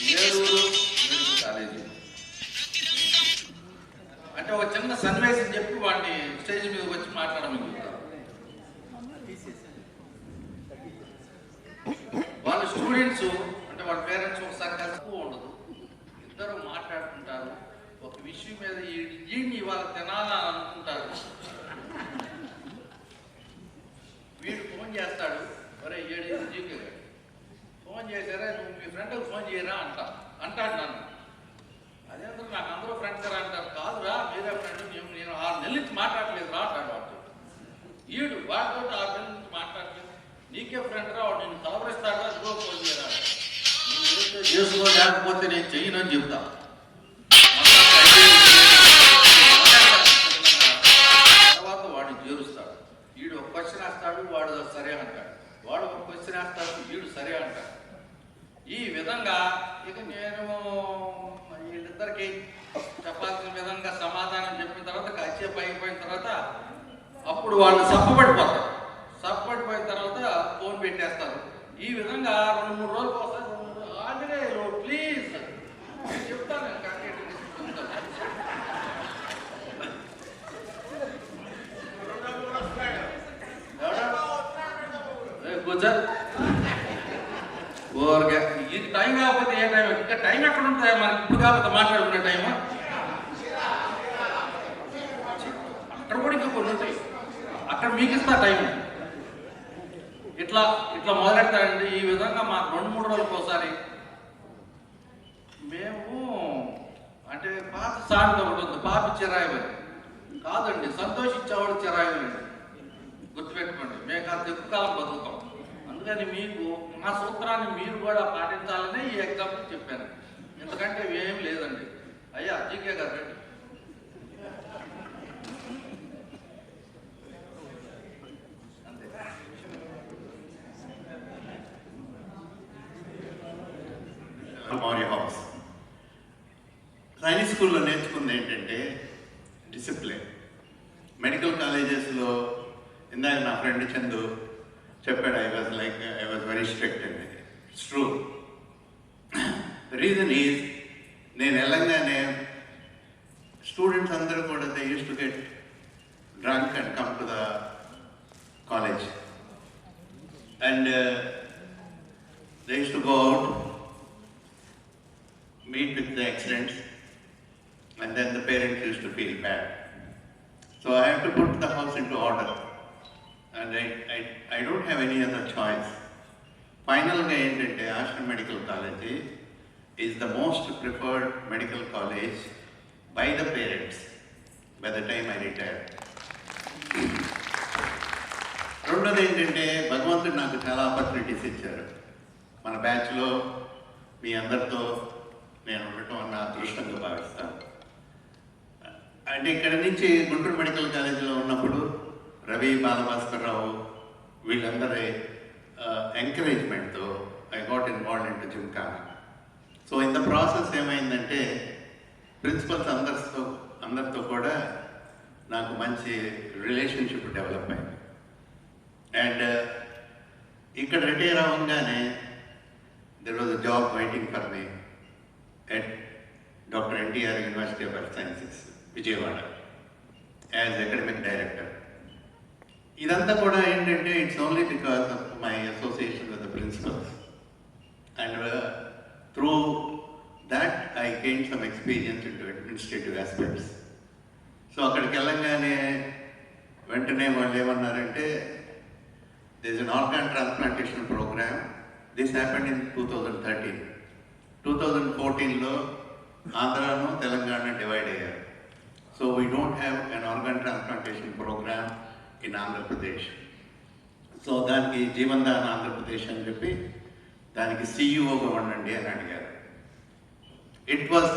Neruru Medical College. అంటే ఒక చిన్న సన్నివేశం చెప్పి వాడిని stage మీద వచ్చి మాట్లాడమని చెప్తారు. వాళ్ళ స్టూడెంట్స్ అంటే వాళ్ళ పేరెంట్స్ ఒకసారి కలుపు ఉండదు, ఇద్దరు మాట్లాడుకుంటారు ఒక విషయం మీద. ఈయన్ని ఇవాళ తినాలని అనుకుంటారు. వీడు ఫోన్ చేస్తాడు, ఒరే ఏడు జీకే గారు ఫోన్ చేశారా, నువ్వు మీ ఫ్రెండ్కి ఫోన్ చేయరా అంటాడు నన్ను. అదేంటో నాకు అందరూ ఫ్రెండ్స్ రా అంటారు. కాదురా మీరే ఫ్రెండ్, నేను 6 నెలల నుంచి మాట్లాడలేదు రా అంటాడు వాడు. ఈడు వాడితో 6 నెలల నుంచి మాట్లాడలేదు, నీకే ఫ్రెండ్ రా, వాడు నేను సవరిస్తాడా, ఇదిగో ఫోన్ చేయరా, నువ్వు చేసుకో లేకపోతే నేను చెయ్యను అని చెప్తా. తర్వాత వాడిని చేరుస్తాడు. వీడు ఒక క్వశ్చన్ వేస్తాడు, వాడు సరే అంటాడు. వాడు ఒక క్వశ్చన్ వేస్తాడు, వీడు సరే అంటాడు. ఈ విధంగా ఇక నేను వీళ్ళిద్దరికి చెప్పాల్సిన విధంగా సమాధానం చెప్పిన తర్వాత కాసేపు అయిపోయిన తర్వాత అప్పుడు వాళ్ళు సప్పబడిపోతారు. సప్పబడిపోయిన తర్వాత ఫోన్ పెట్టేస్తారు. ఈ విధంగా 2-3 రోజులకు వస్తారు. ఆంజనేయులు ప్లీజ్ చెప్తాను గుజరాత్ ఊరికే ఈ టైం కాకపోతే ఏ టైం, ఇంకా టైం ఎక్కడ ఉంటుందా మనకి? ఇప్పుడు కాకపోతే మాట్లాడుకునే టైము అక్కడ కూడా ఇంకా కొన్ని ఉంటాయి, అక్కడ మీకు ఇస్తా టైం. ఇట్లా మొదలెడతాడండి. ఈ విధంగా మాకు 2-3 రోజులకు ఒకసారి మేము అంటే పాత సామెత ఉంటుంది, పాపి చిరాయి కాదండి, సంతోషించేవాడు చిరాయి గుర్తుపెట్టుకోండి. మేము కాదు ఎక్కువ కాలం బతుకుతాం. అందుకని మీకు మా సూత్రాన్ని మీరు కూడా పాటించాలని ఈ ఎగ్జాంపుల్ చెప్పాను. ఎందుకంటే ఏం లేదండి. అయ్యా జీకే గారు రండి. హౌస్ సైనిక్ స్కూల్లో నేర్చుకుంది ఏంటంటే డిసిప్లిన్. మెడికల్ కాలేజెస్లో ఇందాక నా ఫ్రెండ్ చందు చెప్పాడు, ఐ వాజ్ వెరీ స్ట్రిక్ట్ అండి. It's true. The reason is నేను వెళ్ళంగానే స్టూడెంట్స్ అందరూ కూడా they use to get drunk and come to the college and they use to go out, meet with the accidents, and then the parents used to feel bad. So I have to put the house into order, and I don't have any other choice. Finally, Ashram Medical College is the most preferred medical college by the parents by the time I retired. రెండోది ఏంటంటే భగవంతుడు నాకు చాలా opportunities ఇచ్చారు. మన బ్యాచ్లో మీ అందరితో నేను ఉండటం అన్న అదృష్టంగా భావిస్తాను. అంటే ఇక్కడ నుంచి గుంటూరు మెడికల్ కాలేజీలో ఉన్నప్పుడు రవి, బాలభాస్కర్రావు వీళ్ళందరి ఎంకరేజ్మెంట్తో I got involved in to gymkhana. So in the process ఏమైందంటే ప్రిన్సిపల్స్ అందరితో కూడా నాకు మంచి రిలేషన్షిప్ డెవలప్ అయింది. అండ్ ఇక్కడ రిటైర్ అవ్వగానే there was a job waiting for me at Dr. NTR University of Health Sciences, Vijayawada, as academic director. Idantha kuda entante it's only because of my association with the principals, and through that I gained some experience into administrative aspects. So akkadiki ellangane ventane vallu emannarante there is an organ transplantation program. This happened in 2013. 2014లో ఆంధ్రాను Telangana divide అయ్యారు. So we don't have an organ transplantation program in Andhra Pradesh. So దానికి జీవన్దాన్ ఆంధ్రప్రదేశ్ అని చెప్పి దానికి సిఇఓగా ఉండండి అని అడిగారు. It was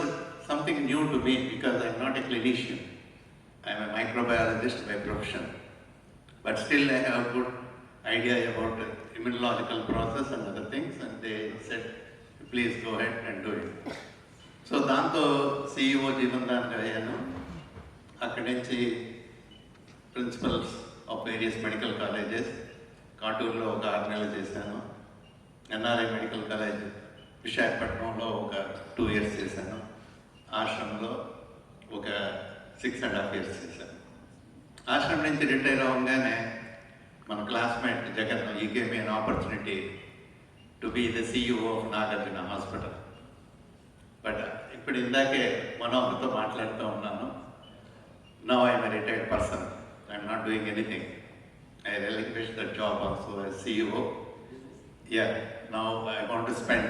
something new to me because I'm not a clinician. I'm a microbiologist by profession. But still I have a good idea about the immunological process and other things, and they said, please go ahead and do it. So దాంతో CEO జీవన్దాన్గా అయ్యాను. అక్కడి నుంచి principals of various medical colleges, కాటూరులో ఒక 6 నెలలు చేశాను. NRI medical college విశాఖపట్నంలో ఒక 2 years చేశాను. ఆశ్రమంలో ఒక 6.5 years చేశాను. ఆశ్రమం నుంచి రిటైర్ అవ్వగానే మన క్లాస్మేట్ జగన్ ఈ gave me an opportunity to be the CEO of Nagarjuna hospital. But ఇప్పుడు ఇందాకే మనోహర్తో మాట్లాడుతూ ఉన్నాను. Now I'm a retired person. I'm not doing anything. I relinquished the job also as CEO. Yeah, now I want to spend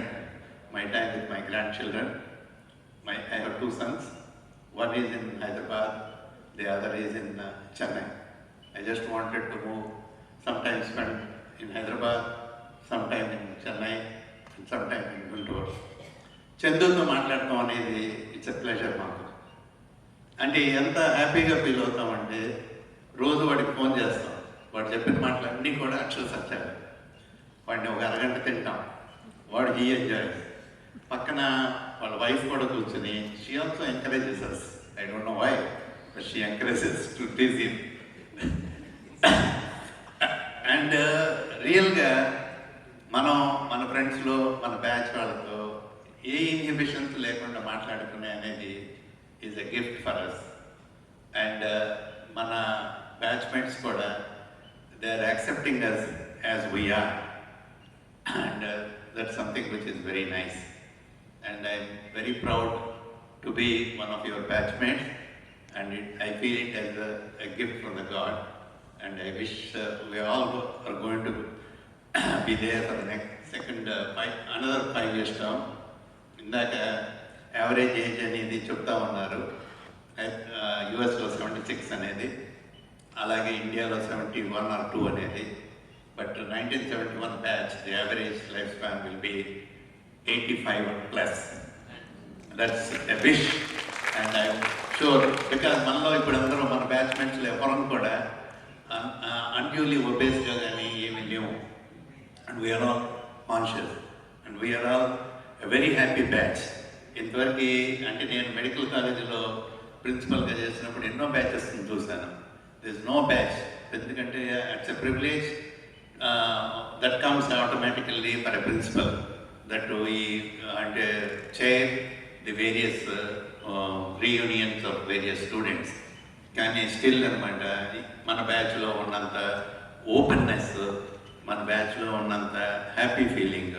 my time with my grandchildren. I have 2 sons. One is in Hyderabad, the other is in Chennai. I just wanted to move, sometime spend in Hyderabad, sometime in Chennai, and sometime in Guntur. చందుతో మాట్లాడటం అనేది it's a pleasure మాకు. అంటే ఎంత హ్యాపీగా feel అవుతామంటే రోజు వాడికి phone చేస్తాం, వాడు చెప్పిన మాటలన్నీ కూడా అక్షర సత్యాలు. వాడిని ఒక అరగంట తింటాం, వాడు హీ ఎంజాయ్. పక్కన వాళ్ళ వైఫ్ కూడా కూర్చొని she also encourages us. I don't know why, but she encourages to tease him. And రియల్గా మనం మన ఫ్రెండ్స్లో మన బ్యాచ్ వాళ్ళతో ఏ ఇన్హిబిషన్స్ లేకుండా మాట్లాడుకునే అనేది is a gift for us. And మన బ్యాచ్మేట్స్ కూడా they are accepting us as we are, and that's something which is very nice, and I'm very proud to be one of your batchmates, and I feel it as a gift from the God, and I wish we all are going to be there for the another 5 years term. ఇందాక average age అనేది చెప్తా ఉన్నారు. యుఎస్లో 76 అనేది, అలాగే ఇండియాలో 71 or 2 అనేది. But 1971 batch the average life span will be 85+. That's a wish, and I'm sure because మనలో ఇప్పుడు అందరూ మన బ్యాచ్మెంట్స్లో ఎవరం కూడా అన్యూలీ ఒబేస్గా కానీ ఏమీ లేవు. And we are all conscious, and we are all a very happy batch. ఇంతవరకు అంటే నేను మెడికల్ కాలేజీలో ప్రిన్సిపల్గా చేసినప్పుడు ఎన్నో బ్యాచెస్ చూశాను. There is no batch, ఎందుకంటే it's a privilege that comes automatically for a principal that we chair the various reunions of various students. కానీ still అనమాట మన బ్యాచ్లో ఉన్నంత ఓపెన్నెస్, మన బ్యాచ్లో ఉన్నంత happy feeling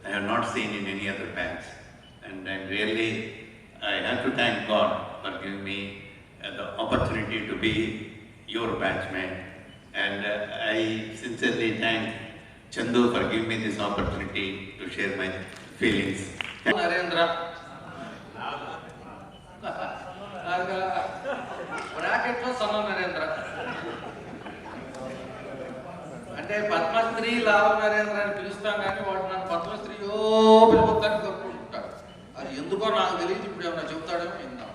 I have not seen in any other batch, and I have to thank God for giving me the opportunity to be your batchmate, and I sincerely thank Chandu for giving me this opportunity to share my feelings. Narendra bracket lo Sanna Narendra అంటే పద్మశ్రీ లావ నరేంద్ర అని పిలుస్తాం, కానీ వాడు నన్ను పద్మశ్రీ పిలుపుతాన్ని కోరుకుంటాడు. అది ఎందుకో నాకు తెలియదు. ఇప్పుడు ఏమన్నా చెప్తాడేమో విందాం.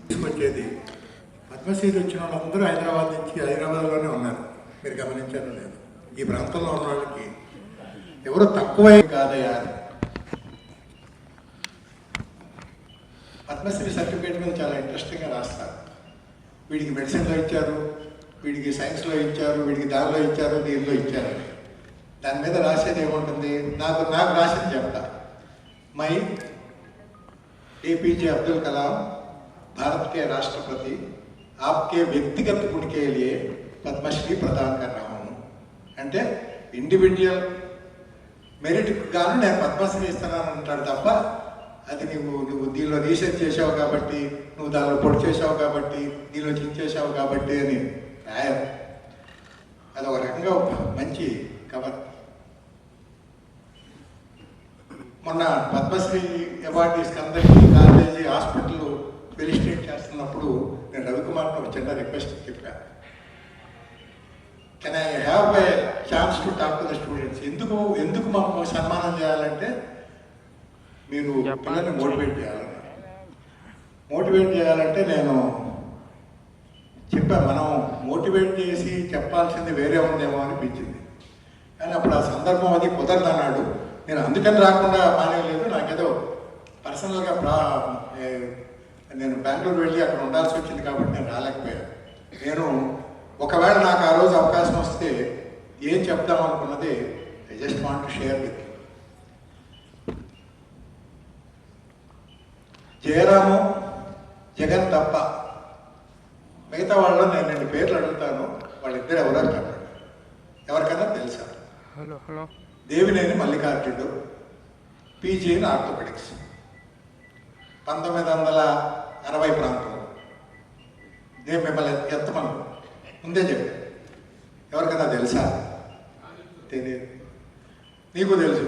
తీసుకొచ్చేది పద్మశ్రీ వచ్చిన వాళ్ళందరూ హైదరాబాద్లోనే ఉన్నారు. మీరు గమనించారో లేదు, ఈ ప్రాంతంలో ఉన్న వాళ్ళకి ఎవరు తక్కువ కాదయ్యా. పద్మశ్రీ సర్టిఫికేట్ మీద చాలా ఇంట్రెస్టింగ్గా రాస్తారు. వీడికి మెడిసిన్లో ఇచ్చారు, వీడికి సైన్స్లో ఇచ్చారు, వీడికి దానిలో ఇచ్చారు, దీనిలో ఇచ్చారు. దాని మీద రాసేది ఏముంటుంది? నాకు రాసేది చెప్తా. మై APJ अब्दुल कलाम भारत के राष्ट्रपति आपके व्यक्तिगत गुण के लिए पद्मश्री प्रदान कर रहा हूँ అంటే ఇండివిజువల్ మెరిట్ గాను నేను పద్మశ్రీ ఇస్తున్నాను అంటాడు తప్ప, అది నువ్వు దీనిలో రీసెర్చ్ చేసావు కాబట్టి, నువ్వు దానిలో పొడి చేసావు కాబట్టి, దీనిలో చించేసావు కాబట్టి అని రాయరు. అది ఒక రకంగా మంచి కవర్. మొన్న పద్మశ్రీ అవార్డీస్కి అందరికీ కాలేజీ హాస్పిటల్ ఫెలిసిటేట్ చేస్తున్నప్పుడు నేను రవికుమార్కి ఒక చిన్న రిక్వెస్ట్ చెప్పాను. Can I have a chance to talk to the students? ఎందుకు మాకు సన్మానం చేయాలంటే మీరు పిల్లల్ని మోటివేట్ చేయాలని. మోటివేట్ చేయాలంటే నేను చెప్పాను, మనం మోటివేట్ చేసి చెప్పాల్సింది వేరే ఉందేమో అనిపించింది. కానీ అప్పుడు ఆ సందర్భం అది కుదరదు అన్నాడు. నేను అందుకని రాకుండా మానేయలేదు. నాకేదో పర్సనల్గా నేను బెంగళూరు వెళ్ళి అక్కడ ఉండాల్సి వచ్చింది కాబట్టి నేను రాలేకపోయాను. నేను ఒకవేళ నాకు ఆ రోజు అవకాశం వస్తే ఏం చెప్దాం అనుకున్నది I just want to share with you. Jayaramu, Jagan తప్ప మిగతా వాళ్ళు నేను 2 పేర్లు అడుగుతాను, వాళ్ళిద్దరు ఎవరో చెప్పండి. ఎవరికైనా తెలుసా? దేవినేని మల్లికార్జునుడు, పీజీ ఇన్ ఆర్థోపెడిక్స్, 1960 ప్రాంతంలో. నేను మిమ్మల్ని ఎత్తమను ముందే చెప్పి, ఎవరికైనా తెలుసా? తెలియదు. నీకు తెలుసు.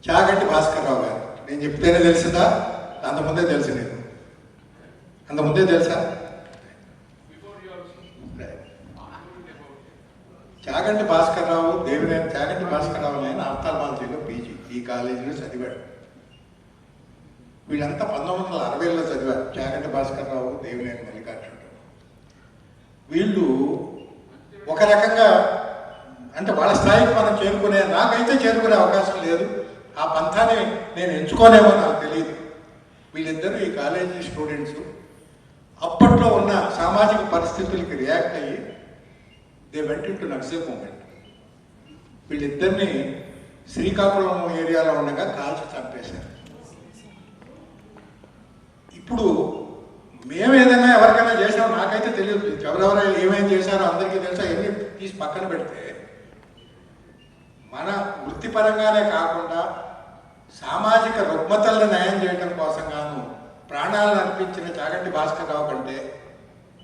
చాగంటి భాస్కర్ రావు గారు, నేను చెప్తేనే తెలిసిందా? అంతకుముందే తెలుసు. నీకు అంతకుముందే తెలుసా? చాగంటి భాస్కర్ రావు, చాగంటి భాస్కర్ రావు ఆయన ఆఫ్థాల్మాలజీలో పీజీ ఈ కాలేజీలో చదివాడు. వీళ్ళంతా 1960లో చదివారు. చాగంటి భాస్కర్ రావు, దేవినేని మల్లికార్జునుడు. వీళ్ళు ఒక రకంగా అంటే వాళ్ళ స్థాయికి మనం నాకైతే చేరుకునే అవకాశం లేదు. ఆ పంథాన్ని నేను ఎంచుకోనేమో నాకు తెలియదు. వీళ్ళిద్దరూ ఈ కాలేజీ స్టూడెంట్స్ అప్పట్లో ఉన్న సామాజిక పరిస్థితులకి రియాక్ట్ అయ్యి దే వెంట ఇంటూ నక్సల్ మూమెంట్. వీళ్ళిద్దరిని శ్రీకాకుళం ఏరియాలో ఉండగా కాల్చి చంపేశారు. ఇప్పుడు మేము ఏదైనా ఎవరికైనా చేసామో నాకైతే తెలియదు. ఎవరెవరు ఏమేమి చేశారో అందరికీ తెలుసా. ఎన్ని తీసి పక్కన పెడితే మన వృత్తిపరంగానే కాకుండా సామాజిక రుగ్మతలను న్యాయం చేయడం కోసం గాను ప్రాణాలను అర్పించిన చాగంటి భాస్కర్ రావు కంటే,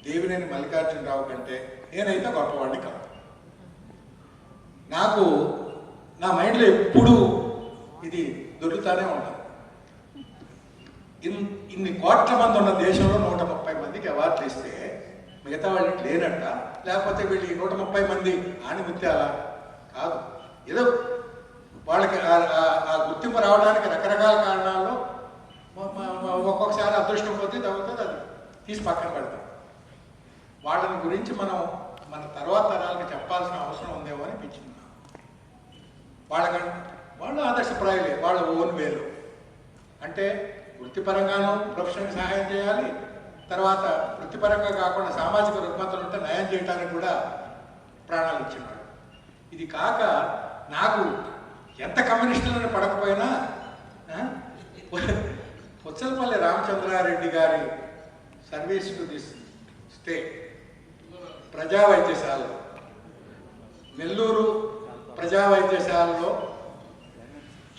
దేవినేని మల్లికార్జునరావు కంటే నేనైతే గొప్పవాడిని కాదు. నాకు నా మైండ్లో ఎప్పుడూ ఇది దొరుకుతానే ఉంటాను. ఇన్ని కోట్ల మంది ఉన్న దేశంలో 130 మందికి అవార్డులు ఇస్తే మిగతా వాళ్ళకి లేనట్ట, లేకపోతే వీళ్ళు 130 మంది ఆణిముత్యాల కాదు. ఏదో వాళ్ళకి ఆ గుర్తింపు రావడానికి రకరకాల కారణాల్లో ఒక్కొక్కసారి అదృష్టం పోతే తగ్గుతుంది, అది తీసి పక్కన పెడతాం. వాళ్ళని గురించి మనం మన తర్వాత తరాలకు చెప్పాల్సిన అవసరం ఉందేమో అనిపించింది. వాళ్ళు ఆదర్శప్రాయులే, వాళ్ళ ఓన్ వేలు. అంటే వృత్తిపరంగానూ ప్రొఫెషన్కి సహాయం చేయాలి, తర్వాత వృత్తిపరంగా కాకుండా సామాజిక రుగ్మతలు ఉంటే న్యాయం చేయడానికి కూడా ప్రాణాలు ఇచ్చినాడు. ఇది కాక నాకు ఎంత కమ్యూనిస్టులను పడకపోయినా పుచ్చలపల్లి రామచంద్రారెడ్డి గారి సర్వీస్ టు దిస్ స్టేట్ ప్రజా వైద్యశాలలో, నెల్లూరు ప్రజా వైద్యశాలలో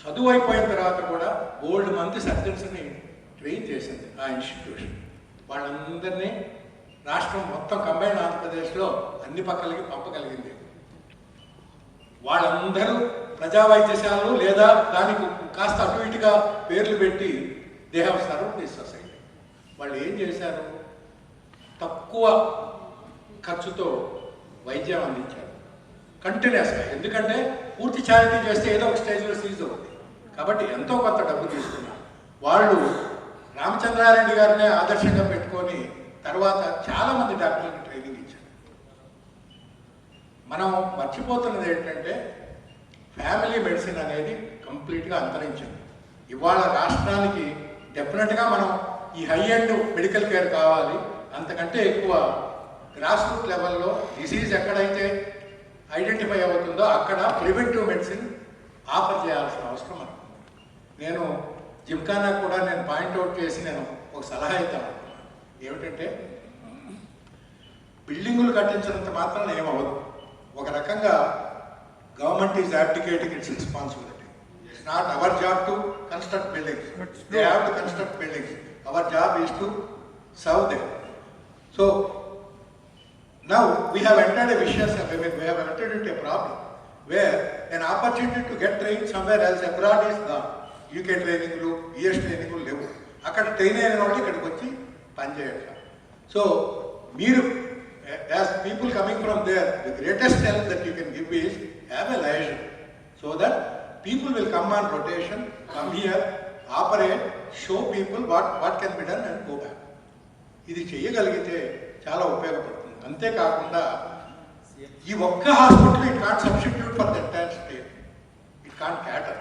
చదువు అయిపోయిన తర్వాత కూడా ఓల్డ్ మంది సర్జన్స్ని ట్రైన్ చేసింది ఆ ఇన్స్టిట్యూషన్. వాళ్ళందరినీ రాష్ట్రం మొత్తం కంబైన్ ఆంధ్రప్రదేశ్లో అన్ని పక్కలకి పంపగలిగింది. వాళ్ళందరూ ప్రజా వైద్యశాలలు లేదా దానికి కాస్త అటు ఇటుగా పేర్లు పెట్టి they have served this society. వాళ్ళు ఏం చేశారు? తక్కువ ఖర్చుతో వైద్యం అందించారు కంటిన్యూస్గా. ఎందుకంటే పూర్తి చారిటీ చేస్తే ఏదో ఒక స్టేజ్లో సీజ్ అవుతుంది కాబట్టి ఎంతో కొంత డబ్బు తీసుకున్నారు. వాళ్ళు రామచంద్రారెడ్డి గారినే ఆదర్శంగా పెట్టుకొని తర్వాత చాలామంది డాక్టర్లకు ట్రైనింగ్ ఇచ్చారు. మనం మర్చిపోతున్నది ఏంటంటే ఫ్యామిలీ మెడిసిన్ అనేది కంప్లీట్గా అంతరించింది. ఇవాళ రాష్ట్రానికి డెఫినెట్గా మనం ఈ హై ఎండ్ మెడికల్ కేర్ కావాలి. అంతకంటే ఎక్కువ గ్రాస్ రూట్ లెవెల్లో డిసీజ్ ఎక్కడైతే ఐడెంటిఫై అవుతుందో అక్కడ ప్రివెంటివ్ మెడిసిన్ ఆఫర్ చేయాల్సిన అవసరం ఉంది. నేను జిమ్ఖానా కూడా నేను పాయింట్అవుట్ చేసి నేను ఒక సలహా ఇద్దాను. ఏమిటంటే బిల్డింగులు కట్టించినంత మాత్రం ఏమవ్వదు. ఒక రకంగా government is abdicating its responsibility. It's not our job to construct buildings. They have to construct buildings. Our job is to serve them. So now we have entered a vicious cycle. We have entered into a problem where an opportunity to get trained somewhere else abroad is gone. UK ట్రైనింగ్లు, US ట్రైనింగ్లు లేవు. అక్కడ train అయిన వాళ్ళు ఇక్కడికి వచ్చి పనిచేయట్లేదు. So మీరు as people coming from there, the greatest help that you can give is have a liaison, so that people will come on rotation, come here, operate, show people what can be done and go back. ఇది చేయగలిగితే చాలా ఉపయోగపడుతుంది. అంతేకాకుండా ఈ ఒక్క hospital it can't substitute for the entire state, it can't cater,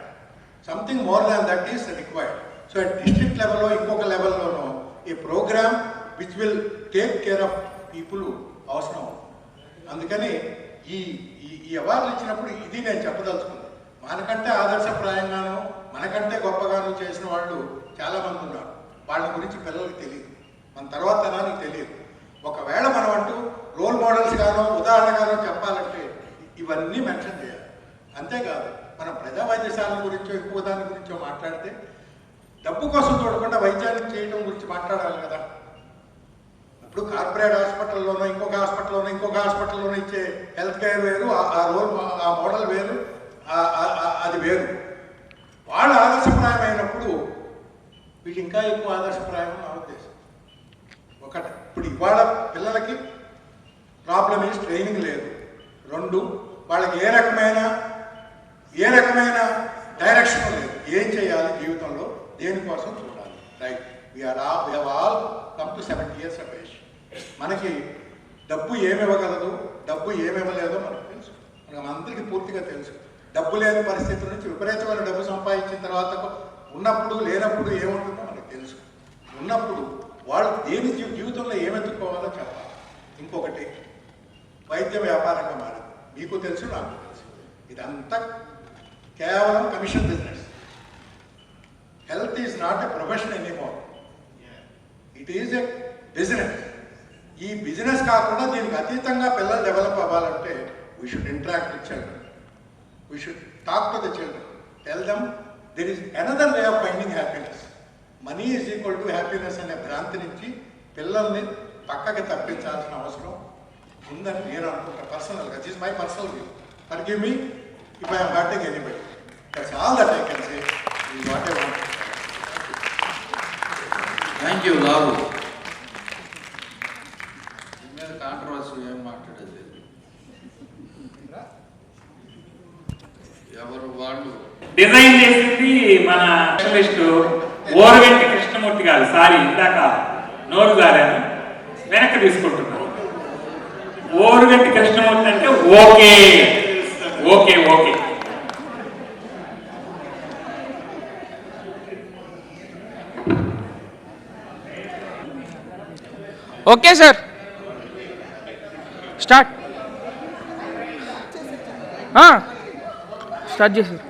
something more than that is required. So at district లెవెల్లో ఇంకొక లెవెల్లోనూ ఈ program which will take care of people అవసరం. అందుకని ఈ అవార్డులు ఇచ్చినప్పుడు ఇది నేను చెప్పదలుచుకుంది. మనకంటే ఆదర్శప్రాయంగానూ మనకంటే గొప్పగానూ చేసిన వాళ్ళు చాలామంది ఉన్నారు. వాళ్ళ గురించి పిల్లలకు తెలియదు, మన తర్వాత తరానికి తెలియదు. ఒకవేళ మనం అంటూ రోల్ మోడల్స్ గానో ఉదాహరణగానో చెప్పాలంటే ఇవన్నీ మెన్షన్ చేయాలి. అంతేకాదు మనం ప్రజా వైద్యశాల గురించో ఇంకో దాని గురించో మాట్లాడితే డబ్బు కోసం చూడకుండా వైద్యాన్ని చేయడం గురించి మాట్లాడాలి కదా. ఇప్పుడు కార్పొరేట్ హాస్పిటల్లోనో ఇంకొక హాస్పిటల్లోనో ఇచ్చే హెల్త్ కేర్ వేరు, ఆ మోడల్ వేరు, అది వేరు. వాళ్ళు ఆదర్శప్రాయమైనప్పుడు వీటి ఇంకా ఎక్కువ ఆదర్శప్రాయం నా ఉద్దేశం. ఒకటి, ఇప్పుడు ఇవాళ పిల్లలకి ప్రాబ్లం ఈజ్ ట్రైనింగ్ లేదు. 2, వాళ్ళకి ఏ రకమైన డైరెక్షన్ లేదు. ఏం చేయాలి జీవితంలో, దేనికోసం చూడాలి. Right, we have all come to 70 years of age. మనకి డబ్బు ఏమివ్వగలదు, డబ్బు ఏమివ్వలేదో మనకు తెలుసు. మనకు అందరికీ పూర్తిగా తెలుసు. డబ్బు లేని పరిస్థితుల నుంచి విపరీతమైన డబ్బు సంపాదించిన తర్వాత ఉన్నప్పుడు లేనప్పుడు ఏముంటుందో మనకు తెలుసు. ఉన్నప్పుడు వాళ్ళు దేని జీవితంలో ఏమెత్తుకోవాలో చెప్పాలి. ఇంకొకటి, వైద్య వ్యాపారంగా మారింది. మీకు తెలుసు, నాకు తెలుసు. ఇదంతా కేవలం commission business. Health is not a profession anymore, it is a business. ఈ బిజినెస్ కాకుండా దీనికి అతీతంగా పిల్లలు డెవలప్ అవ్వాలంటే we should interact with children, we should talk to the children, tell them there is another way of finding happiness. Money is equal to happiness అనే భ్రాంతి నుంచి పిల్లల్ని పక్కకి తప్పించాల్సిన అవసరం ఉందని నేను అనుకుంటా పర్సనల్గా. This is my personal view. Forgive me if I am hurting anybody. That's all that I can say. Is what I want. Thank you లావు. మీద కాంట్రవర్సీ ఏం మాట్లాడేది ఎవరు వాళ్ళు. డిజైన్ చేసింది మన స్పెషలిస్ట్ ఓరగంటి కృష్ణమూర్తి గారు. సారీ, ఇందాక నోరు గారని వెనక్కి తీసుకుంటున్నాను. ఓరగంటి కృష్ణమూర్తి అంటే okay okay okay. Okay sir, start చేశారు.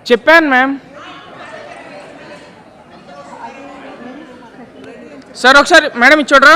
చెప్పాను మ్యామ్. సార్ ఒకసారి మేడం ఇచ్చోడ్రా.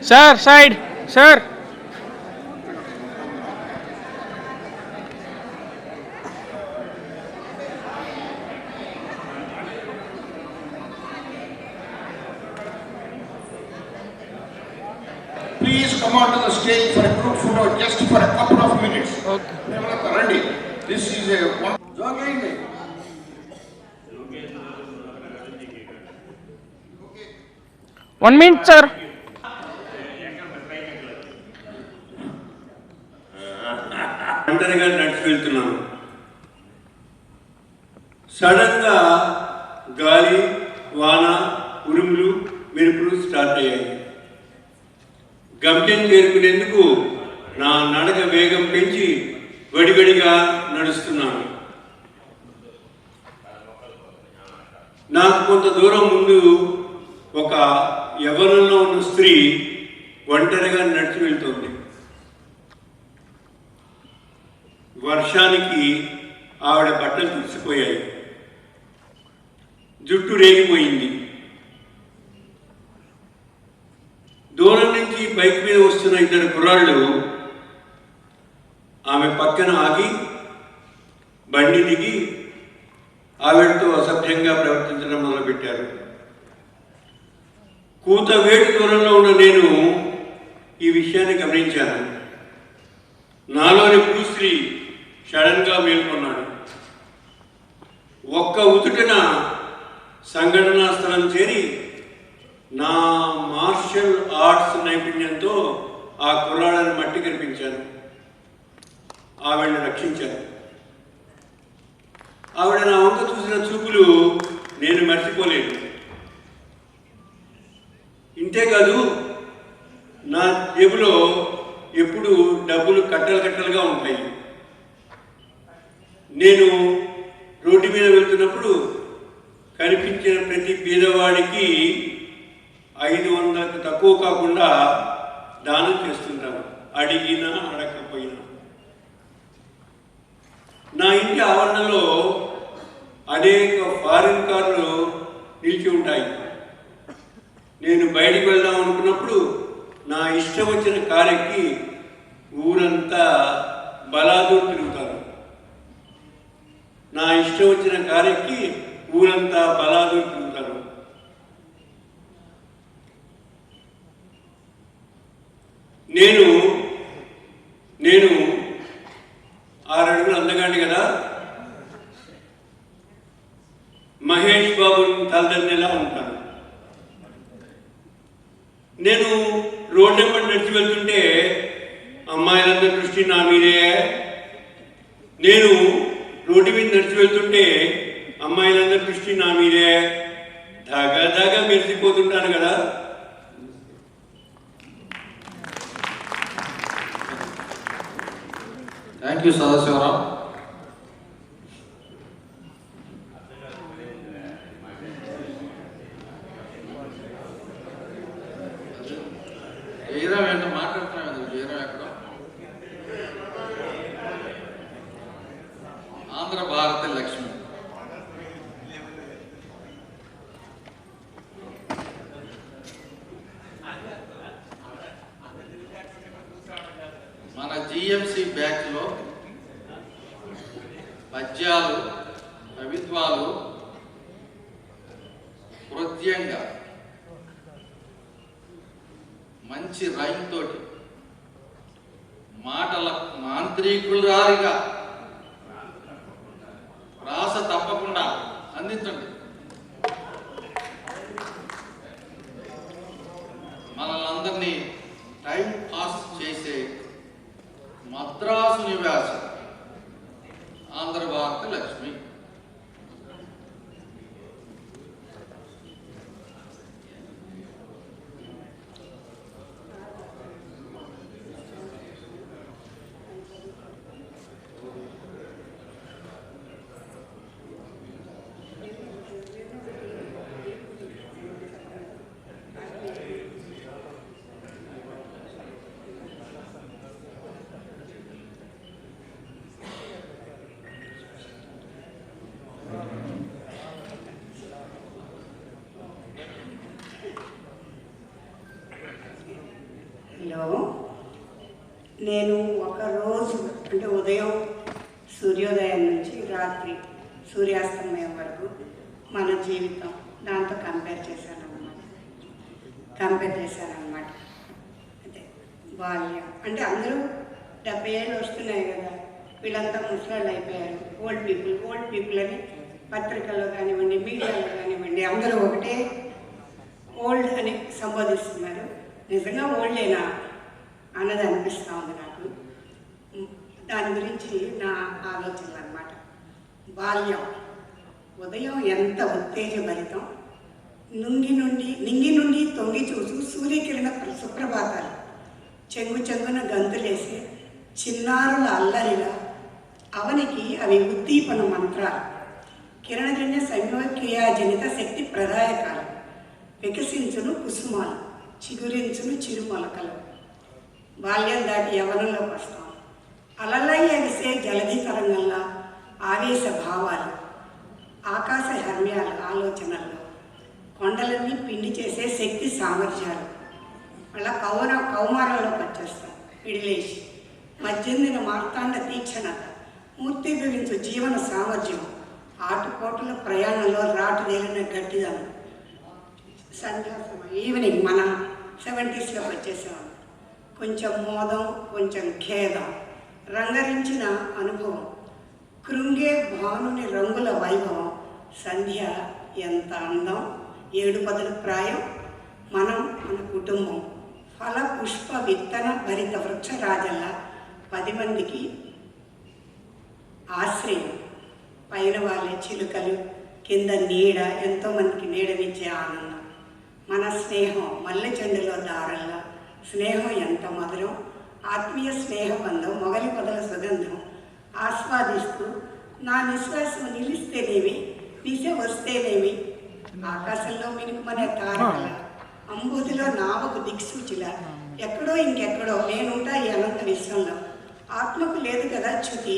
Sir side sir. Please come onto the stage for a group photo, just for a couple of minutes. Okay. Randy, this is a one. One minute, sir. ఒంటరిగా నడిచి వెళ్తున్నాను. Sudden గా గాలి, వాన, ఉరుములు, మెరుపులు స్టార్ట్ అయ్యాయి. గమ్యం చేరుకునేందుకు నా నడక వేగం పెంచి వడివడిగా నడుస్తున్నాను. నాకు కొంత దూరం ముందు ఒక యవ్వనంలో ఉన్న స్త్రీ ఒంటరిగా నడిచి వెళ్తుంది. వర్షానికి ఆవిడ బట్టలు తడిసిపోయాయి, జుట్టు రేగిపోయింది. దూరం నుంచి బైక్ మీద వస్తున్న ఇద్దరు కుర్రాళ్ళు ఆమె పక్కన ఆగి బండి దిగి ఆవిడతో అసభ్యంగా ప్రవర్తించడం మొదలుపెట్టారు. కూత వేడి దూరంలో ఉన్న నేను ఈ విషయాన్ని గమనించాను. నాలోని భూశ్రీ సడన్గా మేల్కొన్నాడు. ఒక్క ఉతుటన సంఘటనా స్థలం చేరి నా మార్షల్ ఆర్ట్స్ నైపుణ్యంతో ఆ కుర్రాళ్ళని మట్టి కనిపించాను. ఆవిడని రక్షించాను. ఆవిడ నా వంక చూసిన చూపులు నేను మర్చిపోలేను. ఇంతేకాదు, నా జేబులో ఎప్పుడు డబ్బులు కట్టలు కట్టలుగా ఉంటాయి. నేను రోడ్డు మీద వెళ్తున్నప్పుడు కనిపించిన ప్రతి పేదవాడికి 500కు తక్కువ కాకుండా దానం చేస్తుంటాను, అడిగినా అడగకపోయినా. నా ఇంటి ఆవరణలో అనేక ఫారిన్ కార్లు నిలిచి ఉంటాయి. నేను బయటికి వెళ్దాం అనుకున్నప్పుడు నా ఇష్టం వచ్చిన కారు ఎక్కి ఊరంతా బలాదూర్ తిరుగుతాను. నా ఇష్టం వచ్చిన కారు ఎక్కి ఊరంతా బలాదూర్ తిరుగుతాను. నేను 6 అడుగులు అందగాండి కదా, మహేష్ బాబుని తలదన్నేలా ఉంటాను. నేను రోడ్ నెంబర్ నడిచి వెళ్తుంటే అమ్మాయిలందరి దృష్టి నా మీదే. నేను రోడ్డు మీద నడిచి వెళ్తుంటే అమ్మాయిలందరి దృష్టి నా మీదే. దాగా మెరిసిపోతుంటాను కదా. Thank you Sadasiva Rao. జయరాం ఏంటో మాట్లాడుతున్నాం. జయరాం ఎక్కడో ఆంధ్ర భారతి లక్ష్మి. మన జిఎంసి బ్యాచ్లో పద్యాలు, కవిత్వాలు హృదయంగా మంచి రైమ్ తోటి మాటల మాంత్రికులారిగా రాస తప్పకుండా అందించండి. మనల్ని టైం పాస్ చేసే మద్రాసు నివాసి ఆంధ్ర భారతి లక్ష్మి. నేను ఒక రోజు అంటే ఉదయం సూర్యోదయం నుంచి రాత్రి సూర్యాస్తమయం వరకు మన జీవితం దాంతో కంపేర్ చేశానన్నమాట. అంటే బాల్యం అంటే అందరూ 70 ఏళ్ళు వస్తున్నాయి కదా, వీళ్ళంతా ముసలాళ్ళు అయిపోయారు. ఓల్డ్ పీపుల్ అని పత్రికల్లో కానివ్వండి, మీడియాలో కానివ్వండి, అందరూ ఒకటే ఓల్డ్ అని సంబోధిస్తున్నారు. నిజంగా ఓల్డేనా అన్నది అనిపిస్తూ ఉంది నాకు. దాని గురించి నా ఆలోచనలు అన్నమాట. బాల్యం ఉదయం ఎంత ఉత్తేజభరితం. నింగి నుండి తొంగి చూసు సూర్యకిరణ సుప్రభాతాలు, చెంగున గంతులేసి చిన్నారుల అల్లరిగా అవనికి అవి ఉద్దీపన మంత్రాలు. కిరణజన్య సంయోక్రియాజనిత శక్తి ప్రదాయకాలు, వికసించును కుసుమాలు, చిగురించును చిరుమొలకలు. బాల్యం దాటి యవనంలోకి వస్తాం. అలలై ఎగిసే జలధి తరంగంలా ఆవేశ భావాలు, ఆకాశ హర్మ్యాలు ఆలోచనల్లో, కొండలన్నీ పిండి చేసే శక్తి సామర్థ్యాలు. మళ్ళా కౌమారంలోకి వచ్చేస్తాం. పిడిలేసి మధ్యందిన మార్తాండ తీక్షణత, మూర్తిభవించు జీవన సామర్థ్యం, ఆటుపోటుల ప్రయాణంలో రాటుదేలిన గట్టిదనం. సంధ్యాసమయం ఈవినింగ్ మనం 70sలోకి వచ్చేసాం. కొంచెం మోదం, కొంచెం ఖేదం, రంగరించిన అనుభవం, కృంగే భానుని రంగుల వైభవం. సంధ్య ఎంత అందం, 7 ప్రాయం, మనం మన కుటుంబం, ఫల పుష్ప విత్తన భరిత వృక్షరాజల్లా 10 మందికి ఆశ్రయం. పైన వాళ్ళే చిలుకలు, కింద నీడ, ఎంతోమందికి నీడనిచ్చే ఆనందం. మన స్నేహం మల్లె చెండులో దారల్లా, స్నేహం ఎంత మధురం, ఆత్మీయ స్నేహబంధం, మొగలి పొదల సుగంధం ఆస్వాదిస్తూ నా నిశ్వాసం నిలిస్తేనేమి, దిశ వస్తేనేమి, ఆకాశంలో మినుకుమనే తారకల, అంబుదిలో నావకు దిక్సూచిల, ఎక్కడో ఇంకెక్కడో నేనుంటా ఈ అనంత విశ్వంలో. ఆత్మకు లేదు కదా చ్యుతి,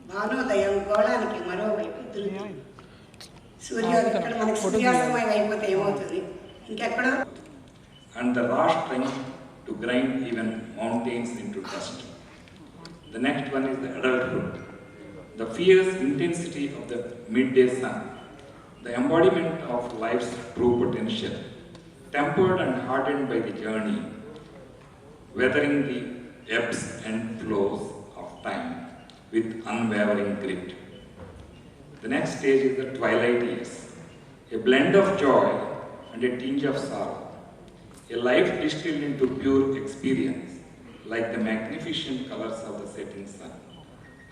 భానోదయం గోళానికి మరోవైపు ధృతి. సూర్యోదయం ఇక్కడ మనకి సూర్యాస్తమయం అయిపోతే ఏమవుతుంది, ఇంకెక్కడో. And the raw strength to grind even mountains into dust. The next one is the adulthood, the fierce intensity of the midday sun, the embodiment of life's true potential, tempered and hardened by the journey, weathering the ebbs and flows of time with unwavering grit. The next stage is the twilight years, a blend of joy and a tinge of sorrow, a life distilled into pure experience, like the magnificent colors of the setting sun.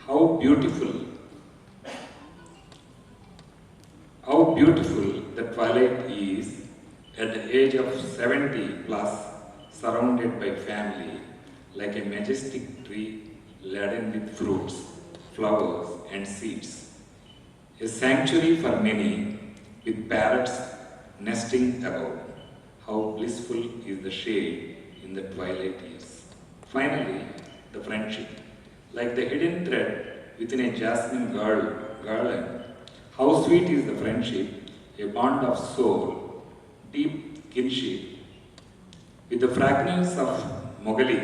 How beautiful the twilight is at the age of 70 plus, surrounded by family, like a majestic tree laden with fruits, flowers and seeds. A sanctuary for many, with parrots nesting above. How blissful is the shade in the twilight years. Finally, the friendship, like the hidden thread within a jasmine garland. How sweet is the friendship, a bond of soul, deep kinship, with the fragrance of Mogali.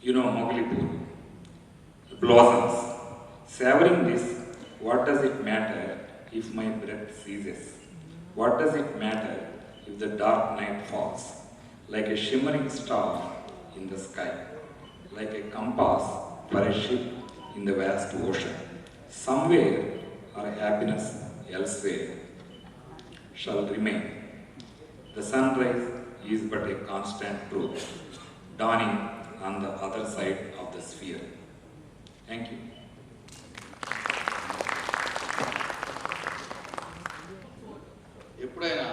You know Mogalipur, blossoms. Savoring this, what does it matter if my breath ceases? What does it matter if the dark night falls, like a shimmering star in the sky, like a compass for a ship in the vast ocean? Somewhere our happiness elsewhere shall remain. The sunrise is but a constant truth, dawning on the other side of the sphere. Thank you. ఎప్పుడైనా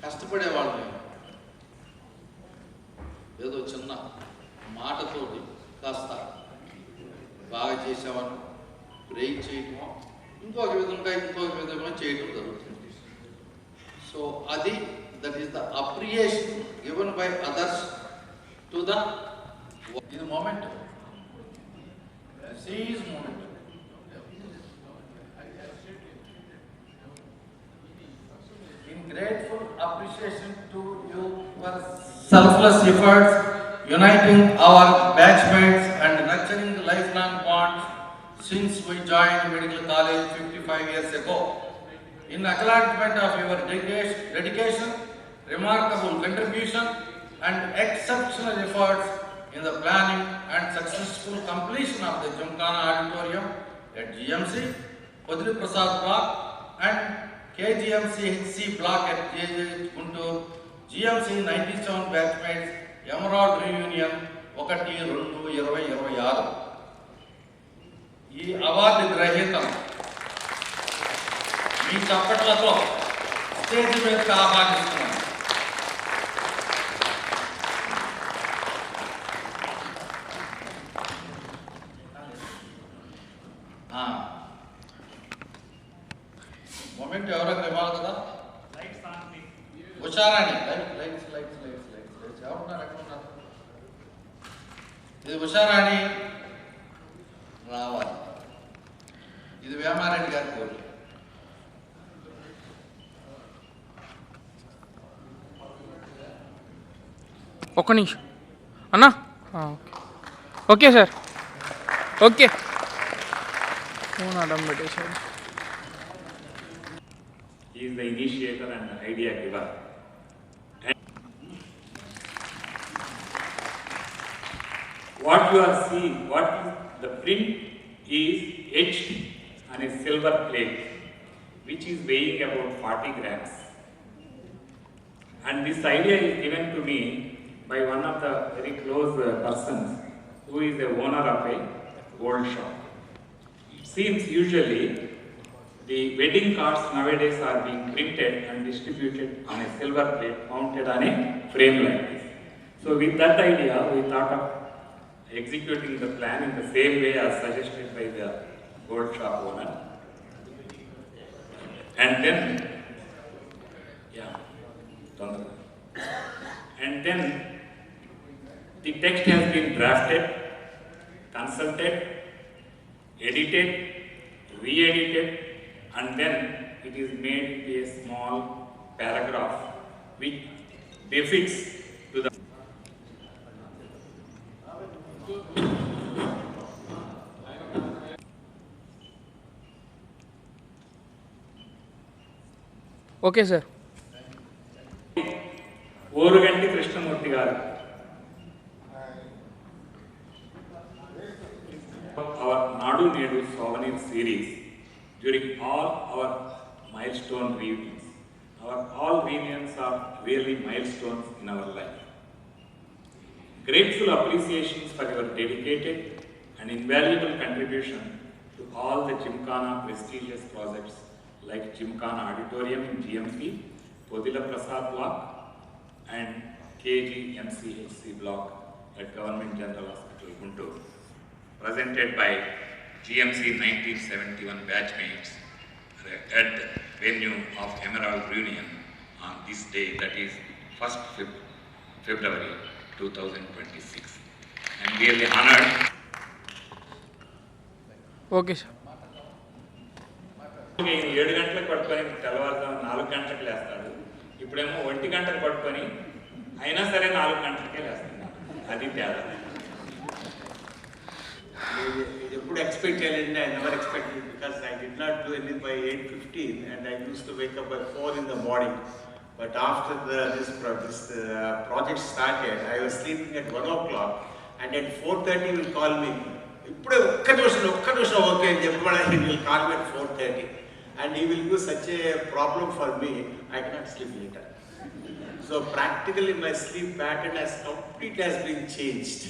కష్టపడే వాళ్ళని ఏదో చిన్న మాటతోటి కాస్త బాగా చేసామని break చేయటమో ఇంకొక విధంగా చేయటం జరుగుతుంది. సో అది that is the appreciation given by others to the ఇది moment, seize moment. Grateful appreciation to you for selfless efforts, uniting our batchmates and nurturing lifelong bonds since we joined medical college 55 years ago. In acknowledgement of your dedication, remarkable contribution and exceptional efforts in the planning and successful completion of the Gymkhana Auditorium at GMC, Padri Prasad Block and KGMC HC Block at JJ Guntur, GMC 97 batchmates, Emerald Reunion 1-2-2026. ఈ award గ్రహీతలు మీ చప్పట్లతో stage మీదకి ఆహ్వానిస్తున్నాను. ఇది ఉషారాణి రావాలి. ఇది వేమారెడ్డి గారి కోరిక. ఒక్క నిమిషం అన్నా. Okay sir, okay. ఫోన్ అడ్డం పెట్టేసాడు. He is the initiator and the idea giver. What you are seeing, the print is etched on a silver plate, which is weighing about 40 grams. And this idea is given to me by one of the very close persons who is the owner of a gold shop. It seems usually the wedding cards nowadays are being printed and distributed on a silver plate mounted on a frame like this. So with that idea, we thought of executing the plan in the same way as suggested by the gold shop owner. And then, the text has been drafted, consulted, edited, re-edited, and then it is made into a small paragraph which befits to the okay sir. Oruganti Krishnamurthy గారు our Nadu Nedu souvenir series during all our milestone reunions. All reunions are really milestones in our life. Grateful appreciations for your dedicated and invaluable contribution to all the Gymkhana prestigious projects like Gymkhana Auditorium in GMC, Podila Prasad Block and KG MCHC Block at Government General Hospital, Guntur. Presented by GMC 1971 batchmates at the venue of Emerald Reunion on this day, that is 1st February 2026. I am really honored. Okay sir. 7 గంటలకు పట్టుకొని తెల్లవారుజాము 4 గంటలకు లేస్తాడు. ఇప్పుడేమో 1 గంటకు పట్టుకొని అయినా సరే 4 గంటలకే లేస్తున్నాడు. అది తేడా. Eప్పుడు expect చేయాలంటే I never expected, because I did not do anything by 8:15 and I used to wake up by 4 in the morning. But after this project started, I was sleeping at 1 o'clock and at 4:30 he will call me. ఇప్పుడే ఒక్క నిమిషం okay అని చెప్పడానికి he will call me at 4:30 and he will give such a problem for me, I cannot sleep later. So practically my sleep pattern has been changed.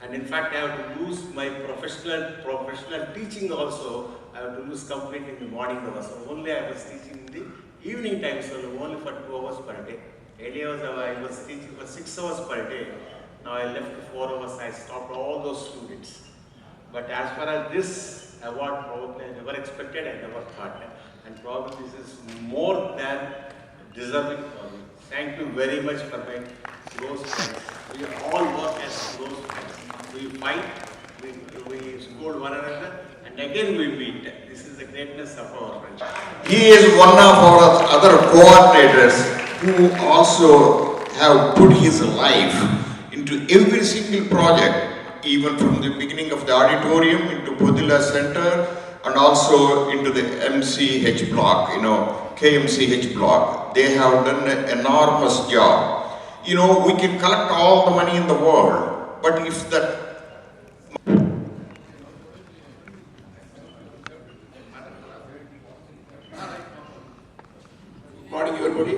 And in fact, I have to lose my professional teaching also. I have to lose completely in the morning hours. So only I was teaching in the evening time, so only for 2 hours per day. Earlier I was teaching for 6 hours per day. Now I left 4 hours. I stopped all those students. But as far as this award, probably I never expected, I never thought. And probably this is more than deserving for me. Thank you very much for my close friends. We all work as close friends. We fight, we scold one another, and again we meet. This is the greatness of our friendship. He is one of our other coordinators who also have put his life into every single project, even from the beginning of the auditorium into Podila Center and also into the MCH block, KMCH block. They have done an enormous job. We can collect all the money in the world, but if that morning everybody,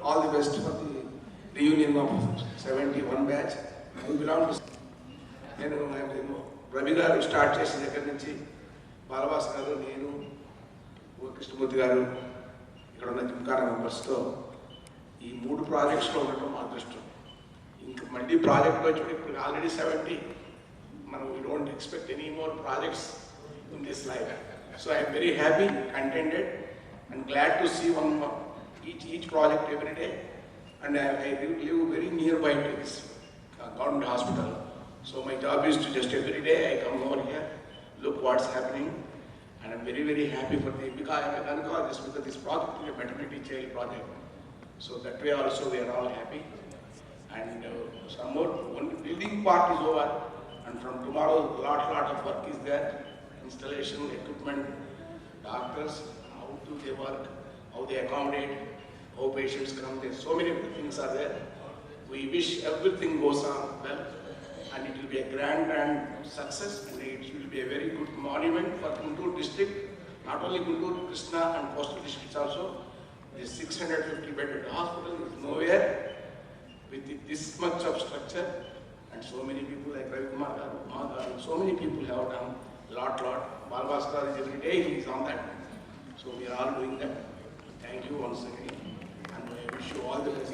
all the best for the reunion of 71 batch. I belong to నేను రవి గారు start చేసిన దగ్గర నుంచి బాలవాస్ గారు, నేను, కృష్ణమూర్తి గారు, ఇక్కడ ఉన్న జిమ్ఖానా మెంబర్స్తో ఈ 3 ప్రాజెక్ట్స్లో ఉండటం మా అదృష్టం. ఇంకా మళ్ళీ ప్రాజెక్ట్లో చూడండి, ఇప్పుడు ఆల్రెడీ 70. మనం we don't expect any more projects in this life. So I'm very happy, కంటెంటెడ్ and glad to see each project every day. And I live very nearby to this government hospital. So my job is to just every day I come over here, look what's happening, and I'm very, very happy for the, because I'm a gynecologist, because this project is a maternity child project. So that way also we are all happy. And some more, one building part is over, and from tomorrow lot of work is there. Installation, equipment, doctors, how do they work, how they accommodate, how patients come, there so many things are there. We wish everything goes on well, and it will be a grand success, and it will be a very good monument for Guntur district, not only Guntur, Krishna and coastal districts also. This 650-bedded hospital is nowhere with this much of structure, and so many people like Ravi Kumar Garu, so many people have done lot. Balbhaskar is every day he is on that. So we are all doing that. Thank you once again, and I wish you all the best.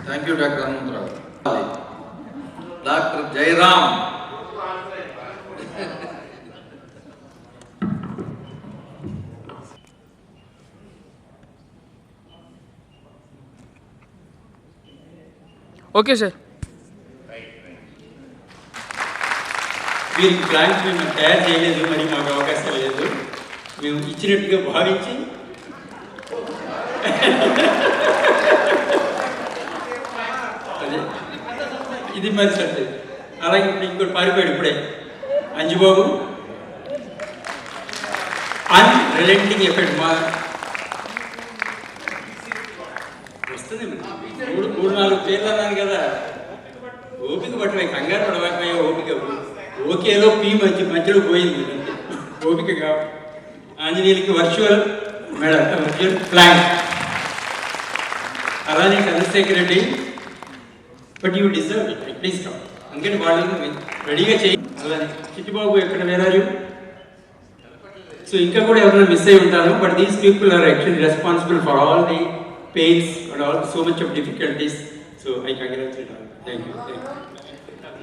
Thank you, Dr. Anantrao. Dr. Jairam. Okay sir. మీరు plans మేము తయారు చేయలేదు, మరి మాకు అవకాశం లేదు, మేము ఇచ్చినట్టుగా భావించి అదే ఇది మరి సరే. అలాగే ఇప్పుడు ఇంకోటి పారిపోయాడు ఇప్పుడే అంజుబాబు. అన్రిలెంటింగ్ ఎఫెక్ట్ మా వస్తుంది. 3-4 పేర్లు అన్నాను కదా, ఓపిక పట్టవే, కంగారు పడవకపోయా, ఓపిక. ఓకేలో పీ మధ్యలో పోయింది, ఓపిక కావు. ఆంజనేయులకి వర్చువల్ ప్లాన్. అలానే Chandrashekar Reddy, but you deserve it, at least come. అందుకని వాళ్ళని రెడీగా చేయి. అలానే చిట్టిబాబు ఎక్కడ వేరారు. సో ఇంకా కూడా ఎవరైనా మిస్ అయి ఉంటారు, but these people are actually responsible for all the pains and all so much of difficulties. So I congratulate all. Thank you.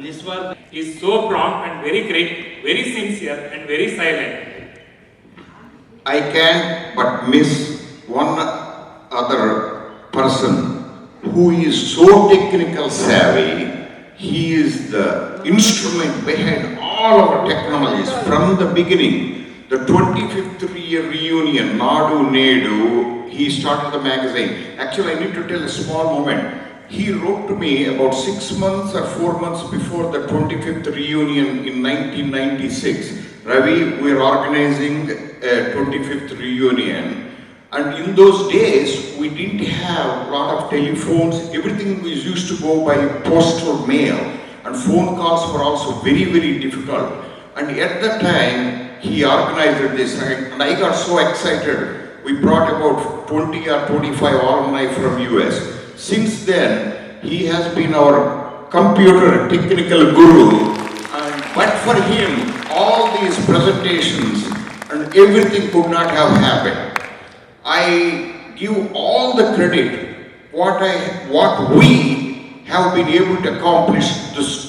This one is so prompt and very great, very sincere and very silent. I can't but miss one other person who is so technical savvy. He is the instrument behind all our technologies from the beginning. The 25th year reunion, Nadu Nedu, he started the magazine. Actually, I need to tell a small moment. He wrote to me about 6 months or 4 months before the 25th reunion in 1996. Ravi, we are organizing a 25th reunion. And in those days, we didn't have a lot of telephones. Everything was used to go by postal mail. And phone calls were also very, very difficult. And at that time, he organized this, and I got so excited. We brought about 20 or 25 alumni from US. Since then, he has been our computer technical guru. And but for him, all these presentations and everything could not have happened. I give all the credit what we have been able to accomplish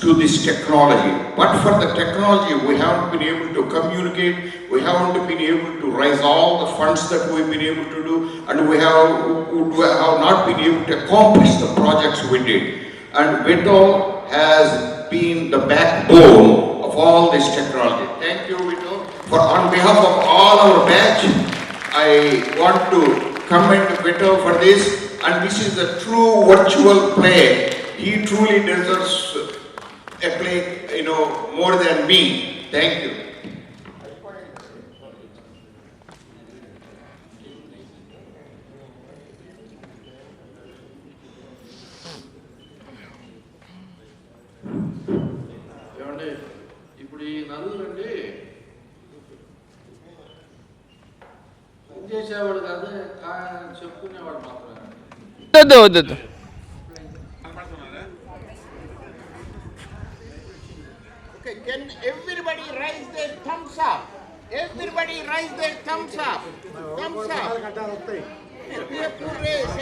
to this technology. But for the technology, we haven't been able to communicate, we haven't been able to raise all the funds that we've been able to do, and we have not been able to accomplish the projects we did. And Vito has been the backbone of all this technology. Thank you, Vito. On behalf of all our batch, I want to commend Vito for this, and this is a true virtual play. He truly deserves a play, more than me. Thank you. ఏమండి ఇప్పుడు ఈ నలుగురండి పనిచేసేవాడు కాదు, చెప్పుకునేవాడు మాత్రమే. వద్దు. Okay, can everybody raise their thumbs up? Everybody raise their thumbs up. Thumbs up. We have to raise.